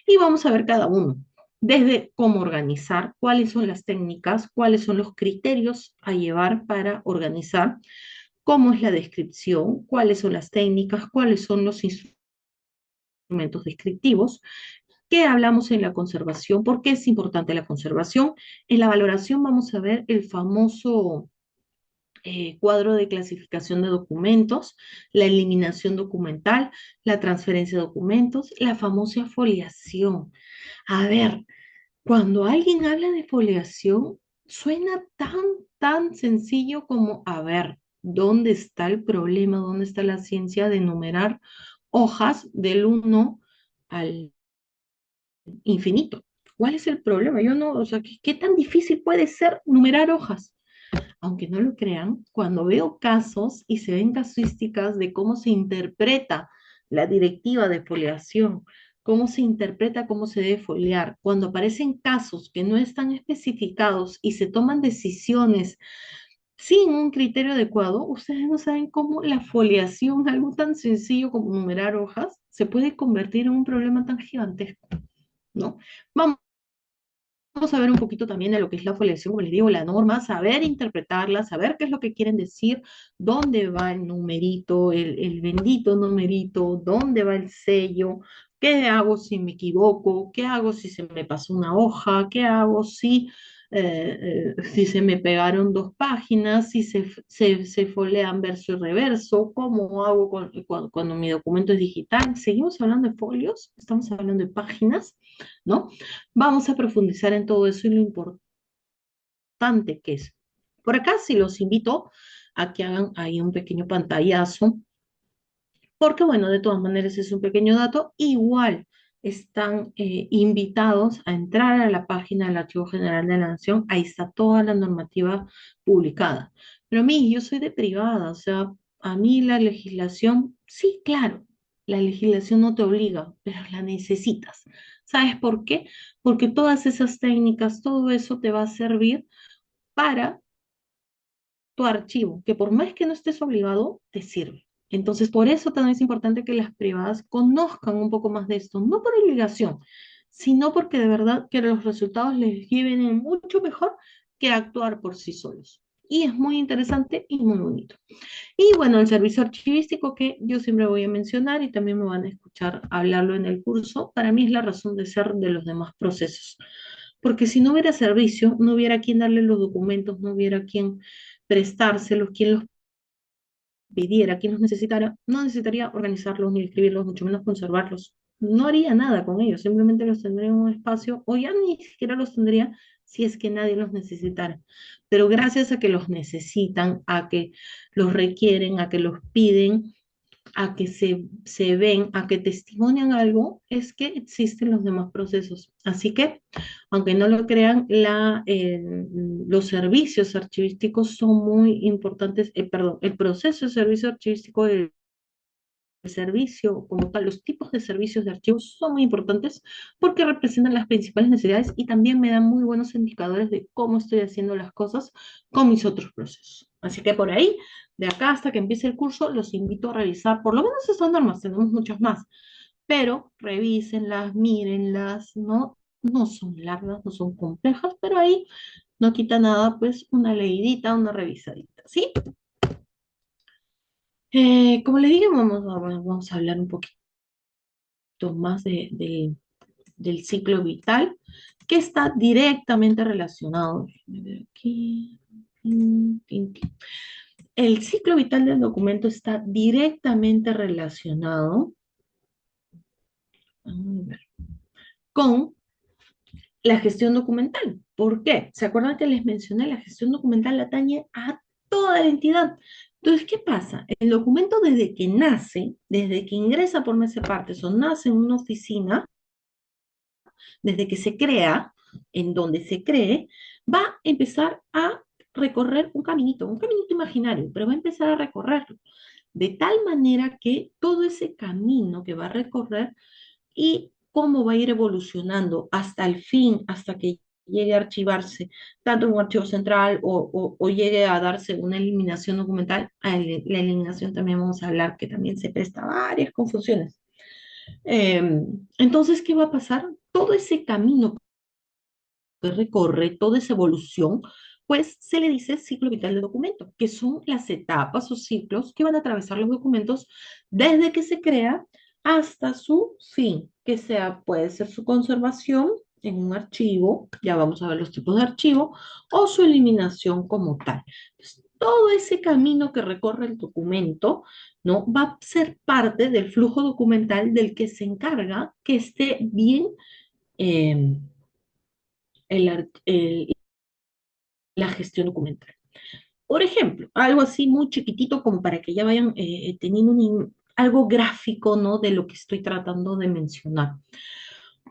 Speaker 1: y vamos a ver cada uno. Desde cómo organizar, cuáles son las técnicas, cuáles son los criterios a llevar para organizar, cómo es la descripción, cuáles son las técnicas, cuáles son los instrumentos descriptivos, ¿Qué hablamos en la conservación? ¿Por qué es importante la conservación? En la valoración vamos a ver el famoso cuadro de clasificación de documentos, la eliminación documental, la transferencia de documentos, la famosa foliación. A ver, cuando alguien habla de foliación, suena tan sencillo como, a ver, ¿dónde está el problema? ¿Dónde está la ciencia de numerar hojas del uno al infinito? ¿Cuál es el problema? Yo no, o sea, ¿qué tan difícil puede ser numerar hojas? Aunque no lo crean, cuando veo casos y se ven casuísticas de cómo se interpreta la directiva de foliación, cómo se interpreta cómo se debe foliar, cuando aparecen casos que no están especificados y se toman decisiones sin un criterio adecuado, ustedes no saben cómo la foliación, algo tan sencillo como numerar hojas, se puede convertir en un problema tan gigantesco, ¿no? Vamos a ver un poquito también de lo que es la foliación, como les digo, la norma, saber interpretarla, saber qué es lo que quieren decir, dónde va el numerito, el bendito numerito, dónde va el sello, qué hago si me equivoco, qué hago si se me pasó una hoja, qué hago si se me pegaron dos páginas, si se folean verso y reverso, cómo hago cuando mi documento es digital. Seguimos hablando de folios, estamos hablando de páginas, ¿no? Vamos a profundizar en todo eso y lo importante que es. Por acá sí los invito a que hagan ahí un pequeño pantallazo, porque bueno, de todas maneras es un pequeño dato. Igual están invitados a entrar a la página del Archivo General de la Nación. Ahí está toda la normativa publicada. Pero a mí, yo soy de privada, o sea, a mí la legislación, sí, claro, la legislación no te obliga, pero la necesitas. ¿Sabes por qué? Porque todas esas técnicas, todo eso te va a servir para tu archivo, que por más que no estés obligado, te sirve. Entonces, por eso también es importante que las privadas conozcan un poco más de esto, no por obligación, sino porque de verdad que los resultados les vienen mucho mejor que actuar por sí solos. Y es muy interesante y muy bonito. Y bueno, el servicio archivístico que yo siempre voy a mencionar y también me van a escuchar hablarlo en el curso, para mí es la razón de ser de los demás procesos. Porque si no hubiera servicio, no hubiera quien darle los documentos, no hubiera quien prestárselos, quien los pidiera, quien los necesitara, no necesitaría organizarlos ni escribirlos, mucho menos conservarlos. No haría nada con ellos, simplemente los tendría en un espacio o ya ni siquiera los tendría si es que nadie los necesitara. Pero gracias a que los necesitan, a que los requieren, a que los piden, a que se ven, a que testimonian algo, es que existen los demás procesos. Así que, aunque no lo crean, los servicios archivísticos son muy importantes, perdón, el proceso de servicio archivístico del servicio, como tal, los tipos de servicios de archivos son muy importantes porque representan las principales necesidades y también me dan muy buenos indicadores de cómo estoy haciendo las cosas con mis otros procesos. Así que por ahí, de acá hasta que empiece el curso, los invito a revisar por lo menos estas normas, tenemos muchas más, pero revísenlas, mírenlas, ¿no? No son largas, no son complejas, pero ahí no quita nada, pues una leidita, una revisadita, ¿sí? Como les dije, vamos a hablar un poquito más del ciclo vital, que está directamente relacionado. Déjenme ver aquí. El ciclo vital del documento está directamente relacionado, vamos a ver, con la gestión documental. ¿Por qué? ¿Se acuerdan que les mencioné? La gestión documental atañe a toda la entidad. Entonces, ¿qué pasa? El documento desde que nace, desde que ingresa por mes partes o nace en una oficina, desde que se crea, en donde se cree, va a empezar a recorrer un caminito imaginario, pero va a empezar a recorrerlo, de tal manera que todo ese camino que va a recorrer y cómo va a ir evolucionando hasta el fin, hasta que llegue a archivarse, tanto en un archivo central o llegue a darse una eliminación documental. La eliminación también vamos a hablar que también se presta a varias confusiones. Entonces, ¿qué va a pasar? Todo ese camino que recorre, toda esa evolución, pues se le dice ciclo vital del documento, que son las etapas o ciclos que van a atravesar los documentos desde que se crea hasta su fin, que sea, puede ser su conservación en un archivo, ya vamos a ver los tipos de archivo, o su eliminación como tal. Entonces, todo ese camino que recorre el documento, ¿no? Va a ser parte del flujo documental del que se encarga que esté bien eh, la gestión documental. Por ejemplo, algo así muy chiquitito como para que ya vayan teniendo algo gráfico, ¿no? De lo que estoy tratando de mencionar.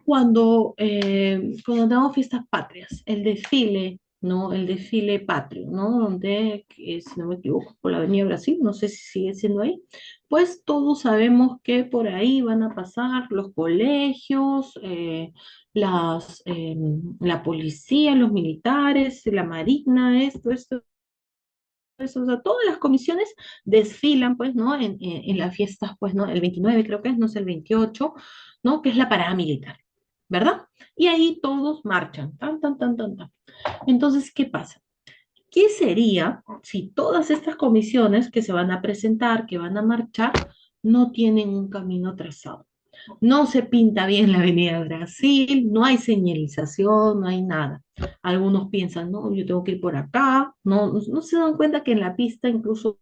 Speaker 1: Cuando tenemos fiestas patrias, el desfile, ¿no? El desfile patrio, ¿no? Donde, si no me equivoco, por la Avenida Brasil, no sé si sigue siendo ahí, pues todos sabemos que por ahí van a pasar los colegios, la policía, los militares, la marina, esto, eso, o sea, todas las comisiones desfilan, pues, ¿no? En las fiestas, pues, ¿no? El 29 creo que es, no es el 28, ¿no? Que es la parada militar, ¿verdad? Y ahí todos marchan, tan, tan, tan, tan, tan. Entonces, ¿qué pasa? ¿Qué sería si todas estas comisiones que se van a presentar, que van a marchar, no tienen un camino trazado? No se pinta bien la Avenida Brasil, no hay señalización, no hay nada. Algunos piensan, no, yo tengo que ir por acá, no se dan cuenta que en la pista incluso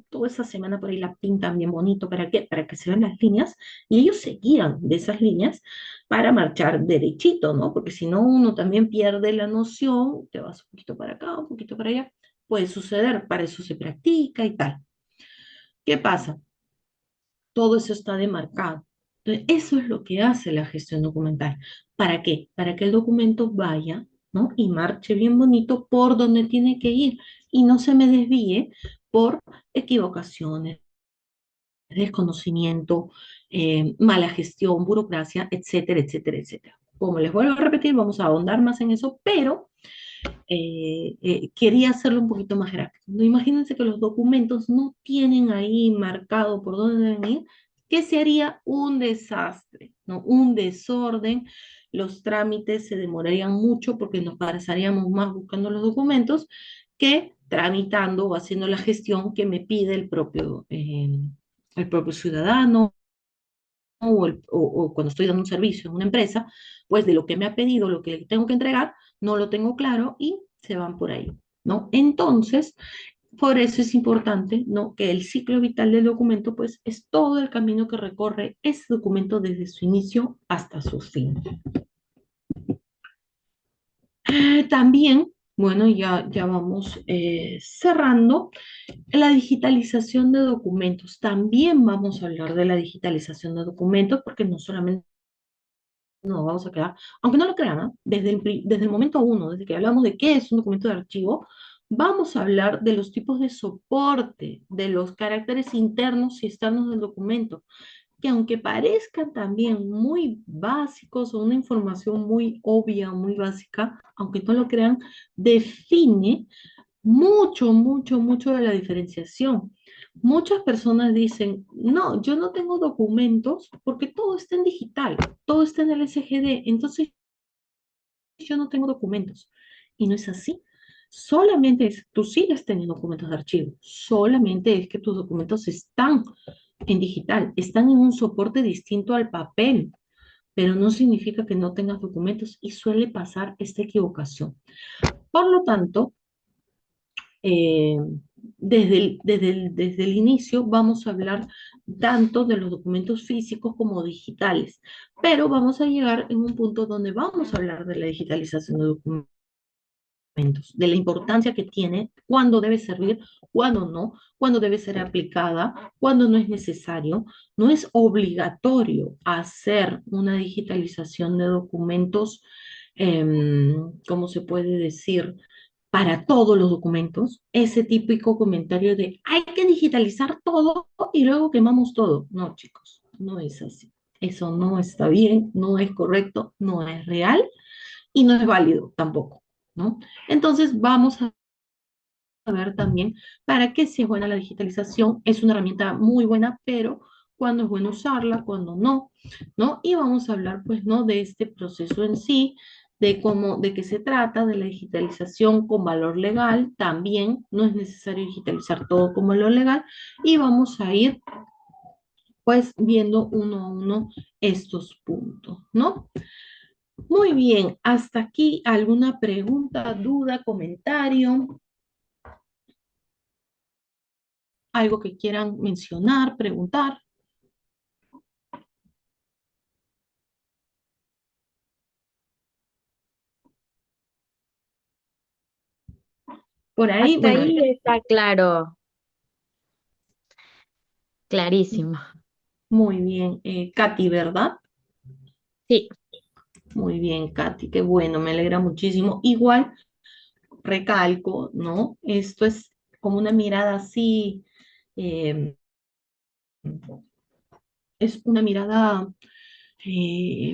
Speaker 1: toda esa semana por ahí la pintan bien bonito, ¿para qué? Para que se vean las líneas y ellos se guían de esas líneas para marchar derechito, ¿no? Porque si no, uno también pierde la noción, te vas un poquito para acá, un poquito para allá, puede suceder, para eso se practica y tal. ¿Qué pasa? Todo eso está demarcado. Entonces, eso es lo que hace la gestión documental. ¿Para qué? Para que el documento vaya, ¿no? Y marche bien bonito por donde tiene que ir y no se me desvíe por equivocaciones, desconocimiento, mala gestión, burocracia, etcétera, etcétera, etcétera. Como les vuelvo a repetir, vamos a ahondar más en eso, pero quería hacerlo un poquito más gráfico. No, imagínense que los documentos no tienen ahí marcado por dónde deben ir, que sería un desastre, ¿no? Un desorden. Los trámites se demorarían mucho porque nos pasaríamos más buscando los documentos que tramitando o haciendo la gestión que me pide el propio ciudadano o cuando estoy dando un servicio en una empresa, pues de lo que me ha pedido, lo que tengo que entregar, no lo tengo claro y se van por ahí, ¿no? Entonces, por eso es importante, ¿no? Que el ciclo vital del documento, pues, es todo el camino que recorre ese documento desde su inicio hasta su fin. También, bueno, ya vamos cerrando, la digitalización de documentos. También vamos a hablar de la digitalización de documentos porque no solamente no, vamos a quedar, aunque no lo crean, ¿ah? Desde el momento uno, desde que hablamos de qué es un documento de archivo, vamos a hablar de los tipos de soporte, de los caracteres internos y externos del documento, que aunque parezcan también muy básicos o una información muy obvia, muy básica, aunque no lo crean, define mucho, mucho, mucho de la diferenciación. Muchas personas dicen, no, yo no tengo documentos porque todo está en digital, todo está en el SGD, entonces yo no tengo documentos. Y no es así. Solamente es, tú sigues teniendo documentos de archivo, solamente es que tus documentos están en digital, están en un soporte distinto al papel, pero no significa que no tengas documentos y suele pasar esta equivocación. Por lo tanto, eh, desde el inicio vamos a hablar tanto de los documentos físicos como digitales, pero vamos a llegar en un punto donde vamos a hablar de la digitalización de documentos, de la importancia que tiene, cuándo debe servir, cuándo no, cuándo debe ser aplicada, cuándo no es necesario. No es obligatorio hacer una digitalización de documentos, ¿cómo se puede decir? Para todos los documentos, ese típico comentario de hay que digitalizar todo y luego quemamos todo. No, chicos, no es así. Eso no está bien, no es correcto, no es real y no es válido tampoco, ¿no? Entonces vamos a ver también para qué si es buena la digitalización. Es una herramienta muy buena, pero cuándo es bueno usarla, cuándo no, ¿no? Y vamos a hablar, pues, ¿no? De este proceso en sí, de cómo, de qué se trata, de la digitalización con valor legal. También no es necesario digitalizar todo con valor legal y vamos a ir pues viendo uno a uno estos puntos, ¿no? Muy bien, hasta aquí alguna pregunta, duda, comentario, algo que quieran mencionar, preguntar. Por ahí,
Speaker 3: Hasta
Speaker 1: bueno,
Speaker 3: ahí está claro, clarísimo.
Speaker 1: muy bien, Katy, ¿verdad?
Speaker 3: Sí,
Speaker 1: Muy bien, Katy, qué bueno, me alegra muchísimo. Igual, recalco, ¿no? Esto es como una mirada así, eh, es una mirada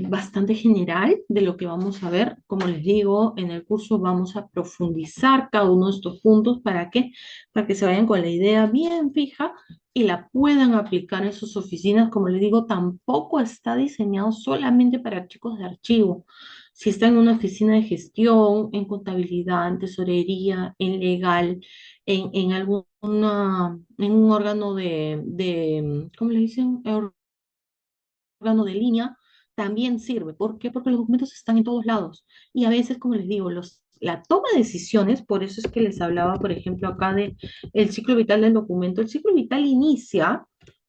Speaker 1: bastante general de lo que vamos a ver. Como les digo, en el curso vamos a profundizar cada uno de estos puntos. ¿Para qué? Para que se vayan con la idea bien fija y la puedan aplicar en sus oficinas. Como les digo, tampoco está diseñado solamente para chicos de archivo. Si está en una oficina de gestión, en contabilidad, en tesorería, en legal, en alguna, en un órgano ¿cómo le dicen? Órgano de línea, también sirve. ¿Por qué? Porque los documentos están en todos lados. Y a veces, como les digo, la toma de decisiones, por eso es que les hablaba, por ejemplo, acá de el ciclo vital del documento. El ciclo vital inicia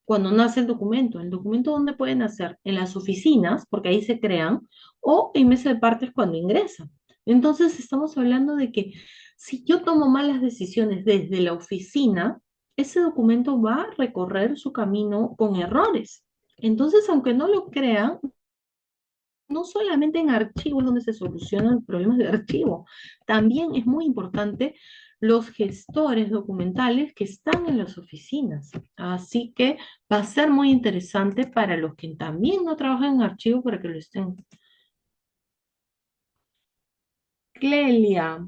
Speaker 1: cuando nace el documento. ¿El documento dónde puede nacer? En las oficinas, porque ahí se crean, o en mesa de partes cuando ingresa. Entonces, estamos hablando de que si yo tomo malas decisiones desde la oficina, ese documento va a recorrer su camino con errores. Entonces, aunque no lo crean, no solamente en archivos es donde se solucionan los problemas de archivo, también es muy importante los gestores documentales que están en las oficinas. Así que va a ser muy interesante para los que también no trabajan en archivo para que lo estén. Clelia,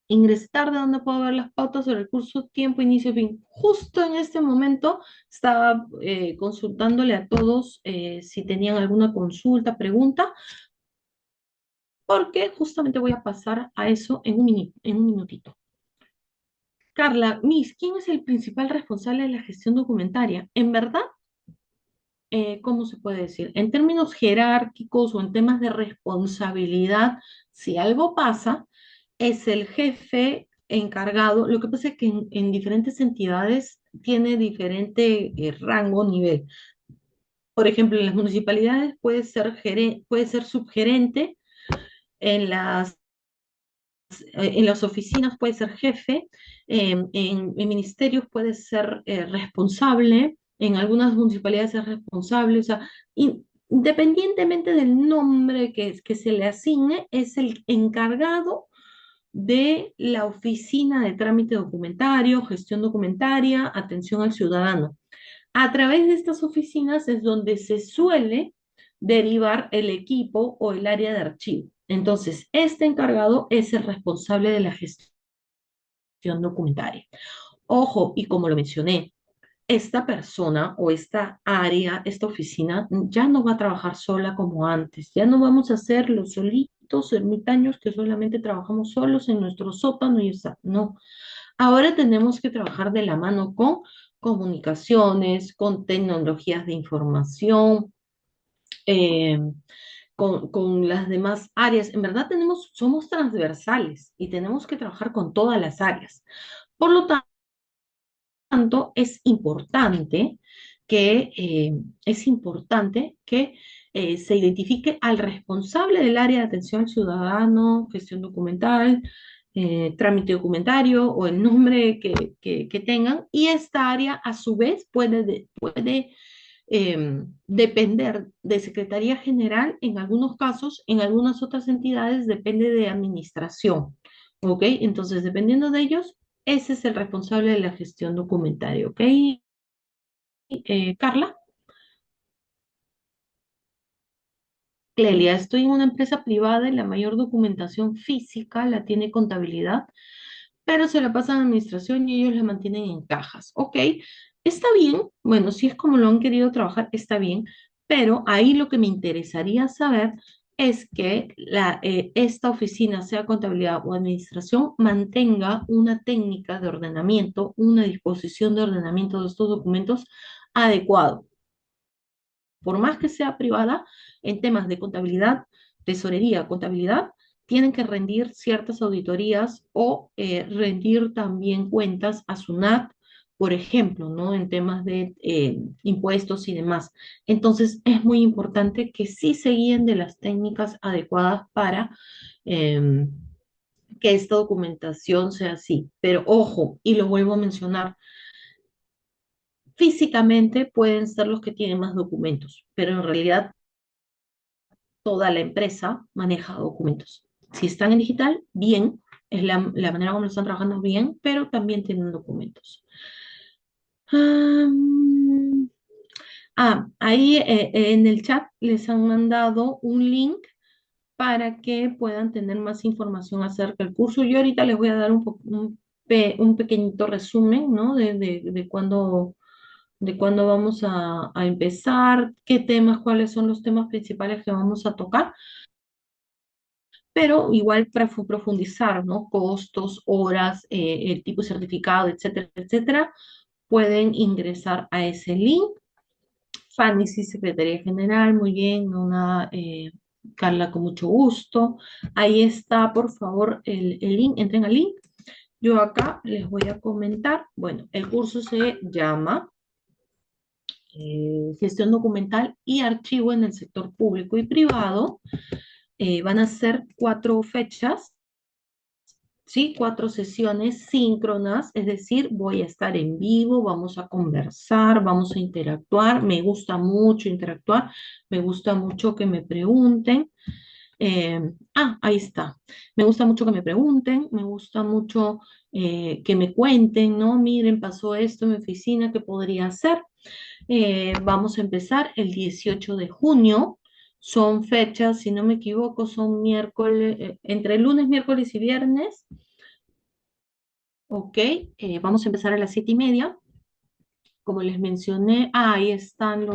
Speaker 1: ingresé tarde, ¿dónde puedo ver las pautas sobre el curso tiempo, inicio, fin? Justo en este momento estaba consultándole a todos si tenían alguna consulta, pregunta, porque justamente voy a pasar a eso en un minutito. Carla, Miss, ¿quién es el principal responsable de la gestión documentaria? En verdad, ¿cómo se puede decir? En términos jerárquicos o en temas de responsabilidad, si algo pasa, es el jefe encargado. Lo que pasa es que en diferentes entidades tiene diferente rango, nivel. Por ejemplo, en las municipalidades puede ser subgerente, en las oficinas puede ser jefe, en ministerios puede ser responsable, en algunas municipalidades es responsable, o sea, independientemente del nombre que se le asigne, es el encargado de la oficina de trámite documentario, gestión documentaria, atención al ciudadano. A través de estas oficinas es donde se suele derivar el equipo o el área de archivo. Entonces, este encargado es el responsable de la gestión documentaria. Ojo, y como lo mencioné, esta persona o esta área, esta oficina, ya no va a trabajar sola como antes. Ya no vamos a ser los solitos ermitaños que solamente trabajamos solos en nuestro sótano y está. No, ahora tenemos que trabajar de la mano con comunicaciones, con tecnologías de información, eh, con las demás áreas. En verdad somos transversales y tenemos que trabajar con todas las áreas. Por lo tanto, es importante que se identifique al responsable del área de atención al ciudadano, gestión documental, trámite documentario o el nombre que tengan, y esta área a su vez puede depender de Secretaría General en algunos casos, en algunas otras entidades depende de administración, ¿ok? Entonces, dependiendo de ellos, ese es el responsable de la gestión documentaria, ¿ok? Carla, Clelia, estoy en una empresa privada y la mayor documentación física la tiene contabilidad, pero se la pasan a administración y ellos la mantienen en cajas. Ok, está bien, bueno, si es como lo han querido trabajar, está bien, pero ahí lo que me interesaría saber es que esta oficina, sea contabilidad o administración, mantenga una técnica de ordenamiento, una disposición de ordenamiento de estos documentos adecuado. por más que sea privada, en temas de contabilidad, tesorería, contabilidad, tienen que rendir ciertas auditorías o rendir también cuentas a SUNAT, por ejemplo, ¿no? En temas de impuestos y demás. Entonces, es muy importante que sí se guíen de las técnicas adecuadas para em, que esta documentación sea así. Pero ojo, y lo vuelvo a mencionar, físicamente pueden ser los que tienen más documentos, pero en realidad toda la empresa maneja documentos. Si están en digital, bien, es la manera como lo están trabajando bien, pero también tienen documentos. Um, ahí en el chat les han mandado un link para que puedan tener más información acerca del curso. Yo ahorita les voy a dar un pequeñito resumen, ¿no? De cuándo vamos a empezar, qué temas, cuáles son los temas principales que vamos a tocar, pero igual para profundizar, ¿no? Costos, horas, el tipo de certificado, etcétera, etcétera, pueden ingresar a ese link. Fanny, sí, Secretaría General, muy bien, no nada, Carla, con mucho gusto. Ahí está, por favor, el link, entren al link. Yo acá les voy a comentar, bueno, el curso se llama Gestión Documental y Archivo en el Sector Público y Privado. Van a ser 4 fechas, ¿sí? 4 sesiones síncronas, es decir, voy a estar en vivo, vamos a conversar, vamos a interactuar. Me gusta mucho interactuar, me gusta mucho que me pregunten. Ahí está. Me gusta mucho que me pregunten, me gusta mucho que me cuenten, ¿no? Miren, pasó esto en mi oficina, ¿qué podría hacer? Vamos a empezar el 18 de junio. Son fechas, si no me equivoco, son miércoles, entre lunes, miércoles y viernes. Ok, vamos a empezar a las 7:30. Como les mencioné, ahí están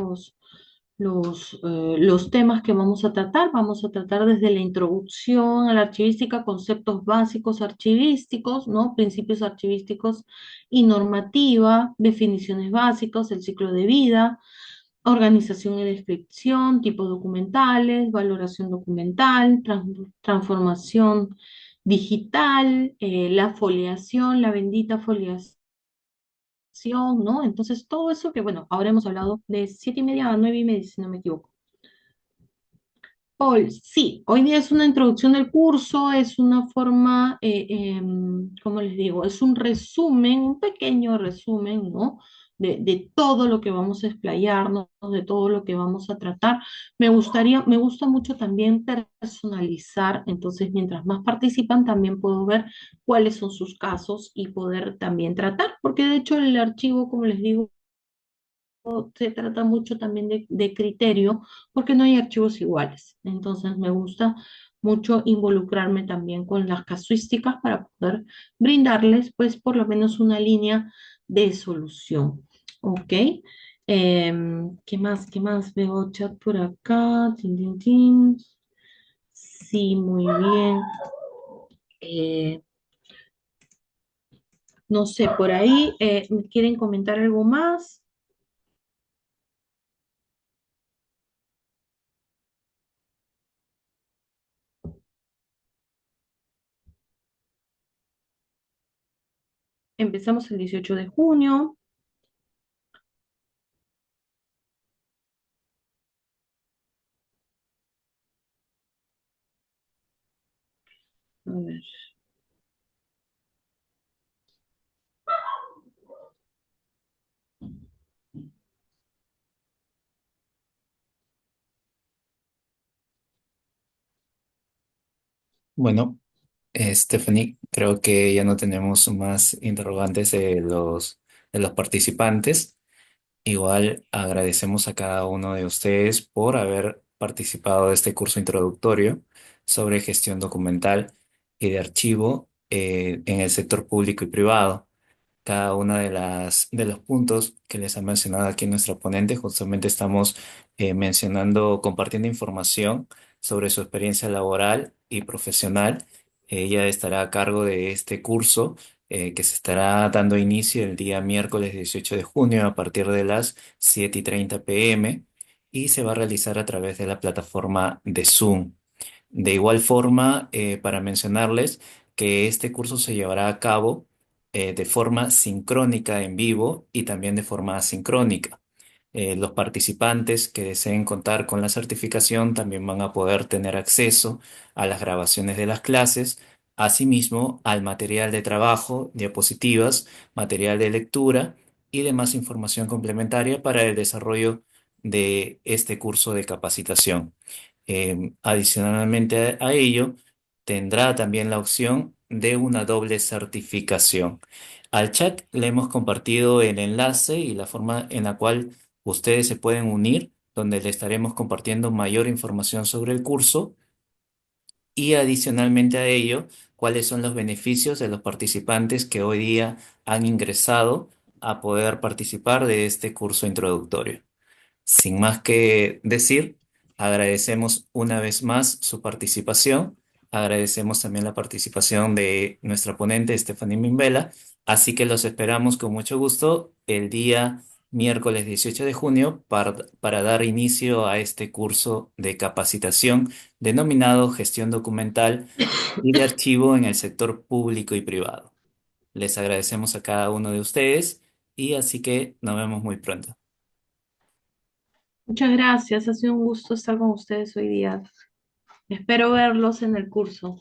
Speaker 1: los temas que vamos a tratar. Vamos a tratar desde la introducción a la archivística, conceptos básicos archivísticos, ¿no? Principios archivísticos y normativa, definiciones básicas, el ciclo de vida, organización y descripción, tipos documentales, valoración documental, transformación digital, la foliación, la bendita foliación, ¿no? Entonces, todo eso que, bueno, ahora hemos hablado de 7:30 a 9:30, si no me equivoco. Paul, sí, hoy día es una introducción del curso, es una forma, ¿cómo les digo? Es un resumen, un pequeño resumen, ¿no? De todo lo que vamos a explayarnos, de todo lo que vamos a tratar. Me gusta mucho también personalizar, entonces mientras más participan, también puedo ver cuáles son sus casos y poder también tratar, porque de hecho el archivo, como les digo, se trata mucho también de criterio, porque no hay archivos iguales. Entonces me gusta mucho involucrarme también con las casuísticas para poder brindarles, pues, por lo menos una línea de solución. ¿Ok? ¿Qué más? ¿Qué más? Veo chat por acá. Tin, tin, tin. Sí, muy bien. Eh, no sé, por ahí, ¿quieren comentar algo más? Empezamos el 18 de junio. A ver.
Speaker 4: Bueno, Stephanie, creo que ya no tenemos más interrogantes de los participantes. Igual agradecemos a cada uno de ustedes por haber participado de este curso introductorio sobre gestión documental y de archivo en el sector público y privado. Cada una de los puntos que les ha mencionado aquí nuestra ponente, justamente estamos mencionando, compartiendo información sobre su experiencia laboral y profesional. Ella estará a cargo de este curso que se estará dando inicio el día miércoles 18 de junio a partir de las 7:30 p.m. y se va a realizar a través de la plataforma de Zoom. De igual forma, para mencionarles que este curso se llevará a cabo de forma sincrónica en vivo y también de forma asincrónica. Los participantes que deseen contar con la certificación también van a poder tener acceso a las grabaciones de las clases, asimismo al material de trabajo, diapositivas, material de lectura y demás información complementaria para el desarrollo de este curso de capacitación. Adicionalmente a ello, tendrá también la opción de una doble certificación. Al chat le hemos compartido el enlace y la forma en la cual ustedes se pueden unir, donde le estaremos compartiendo mayor información sobre el curso y adicionalmente a ello, cuáles son los beneficios de los participantes que hoy día han ingresado a poder participar de este curso introductorio. Sin más que decir, agradecemos una vez más su participación. Agradecemos también la participación de nuestra ponente, Stephanie Mimbela. Así que los esperamos con mucho gusto el día miércoles 18 de junio para dar inicio a este curso de capacitación denominado Gestión Documental y de Archivo en el sector público y privado. Les agradecemos a cada uno de ustedes y así que nos vemos muy pronto.
Speaker 1: Muchas gracias, ha sido un gusto estar con ustedes hoy día. Espero verlos en el curso.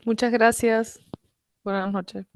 Speaker 5: Muchas gracias. Buenas noches.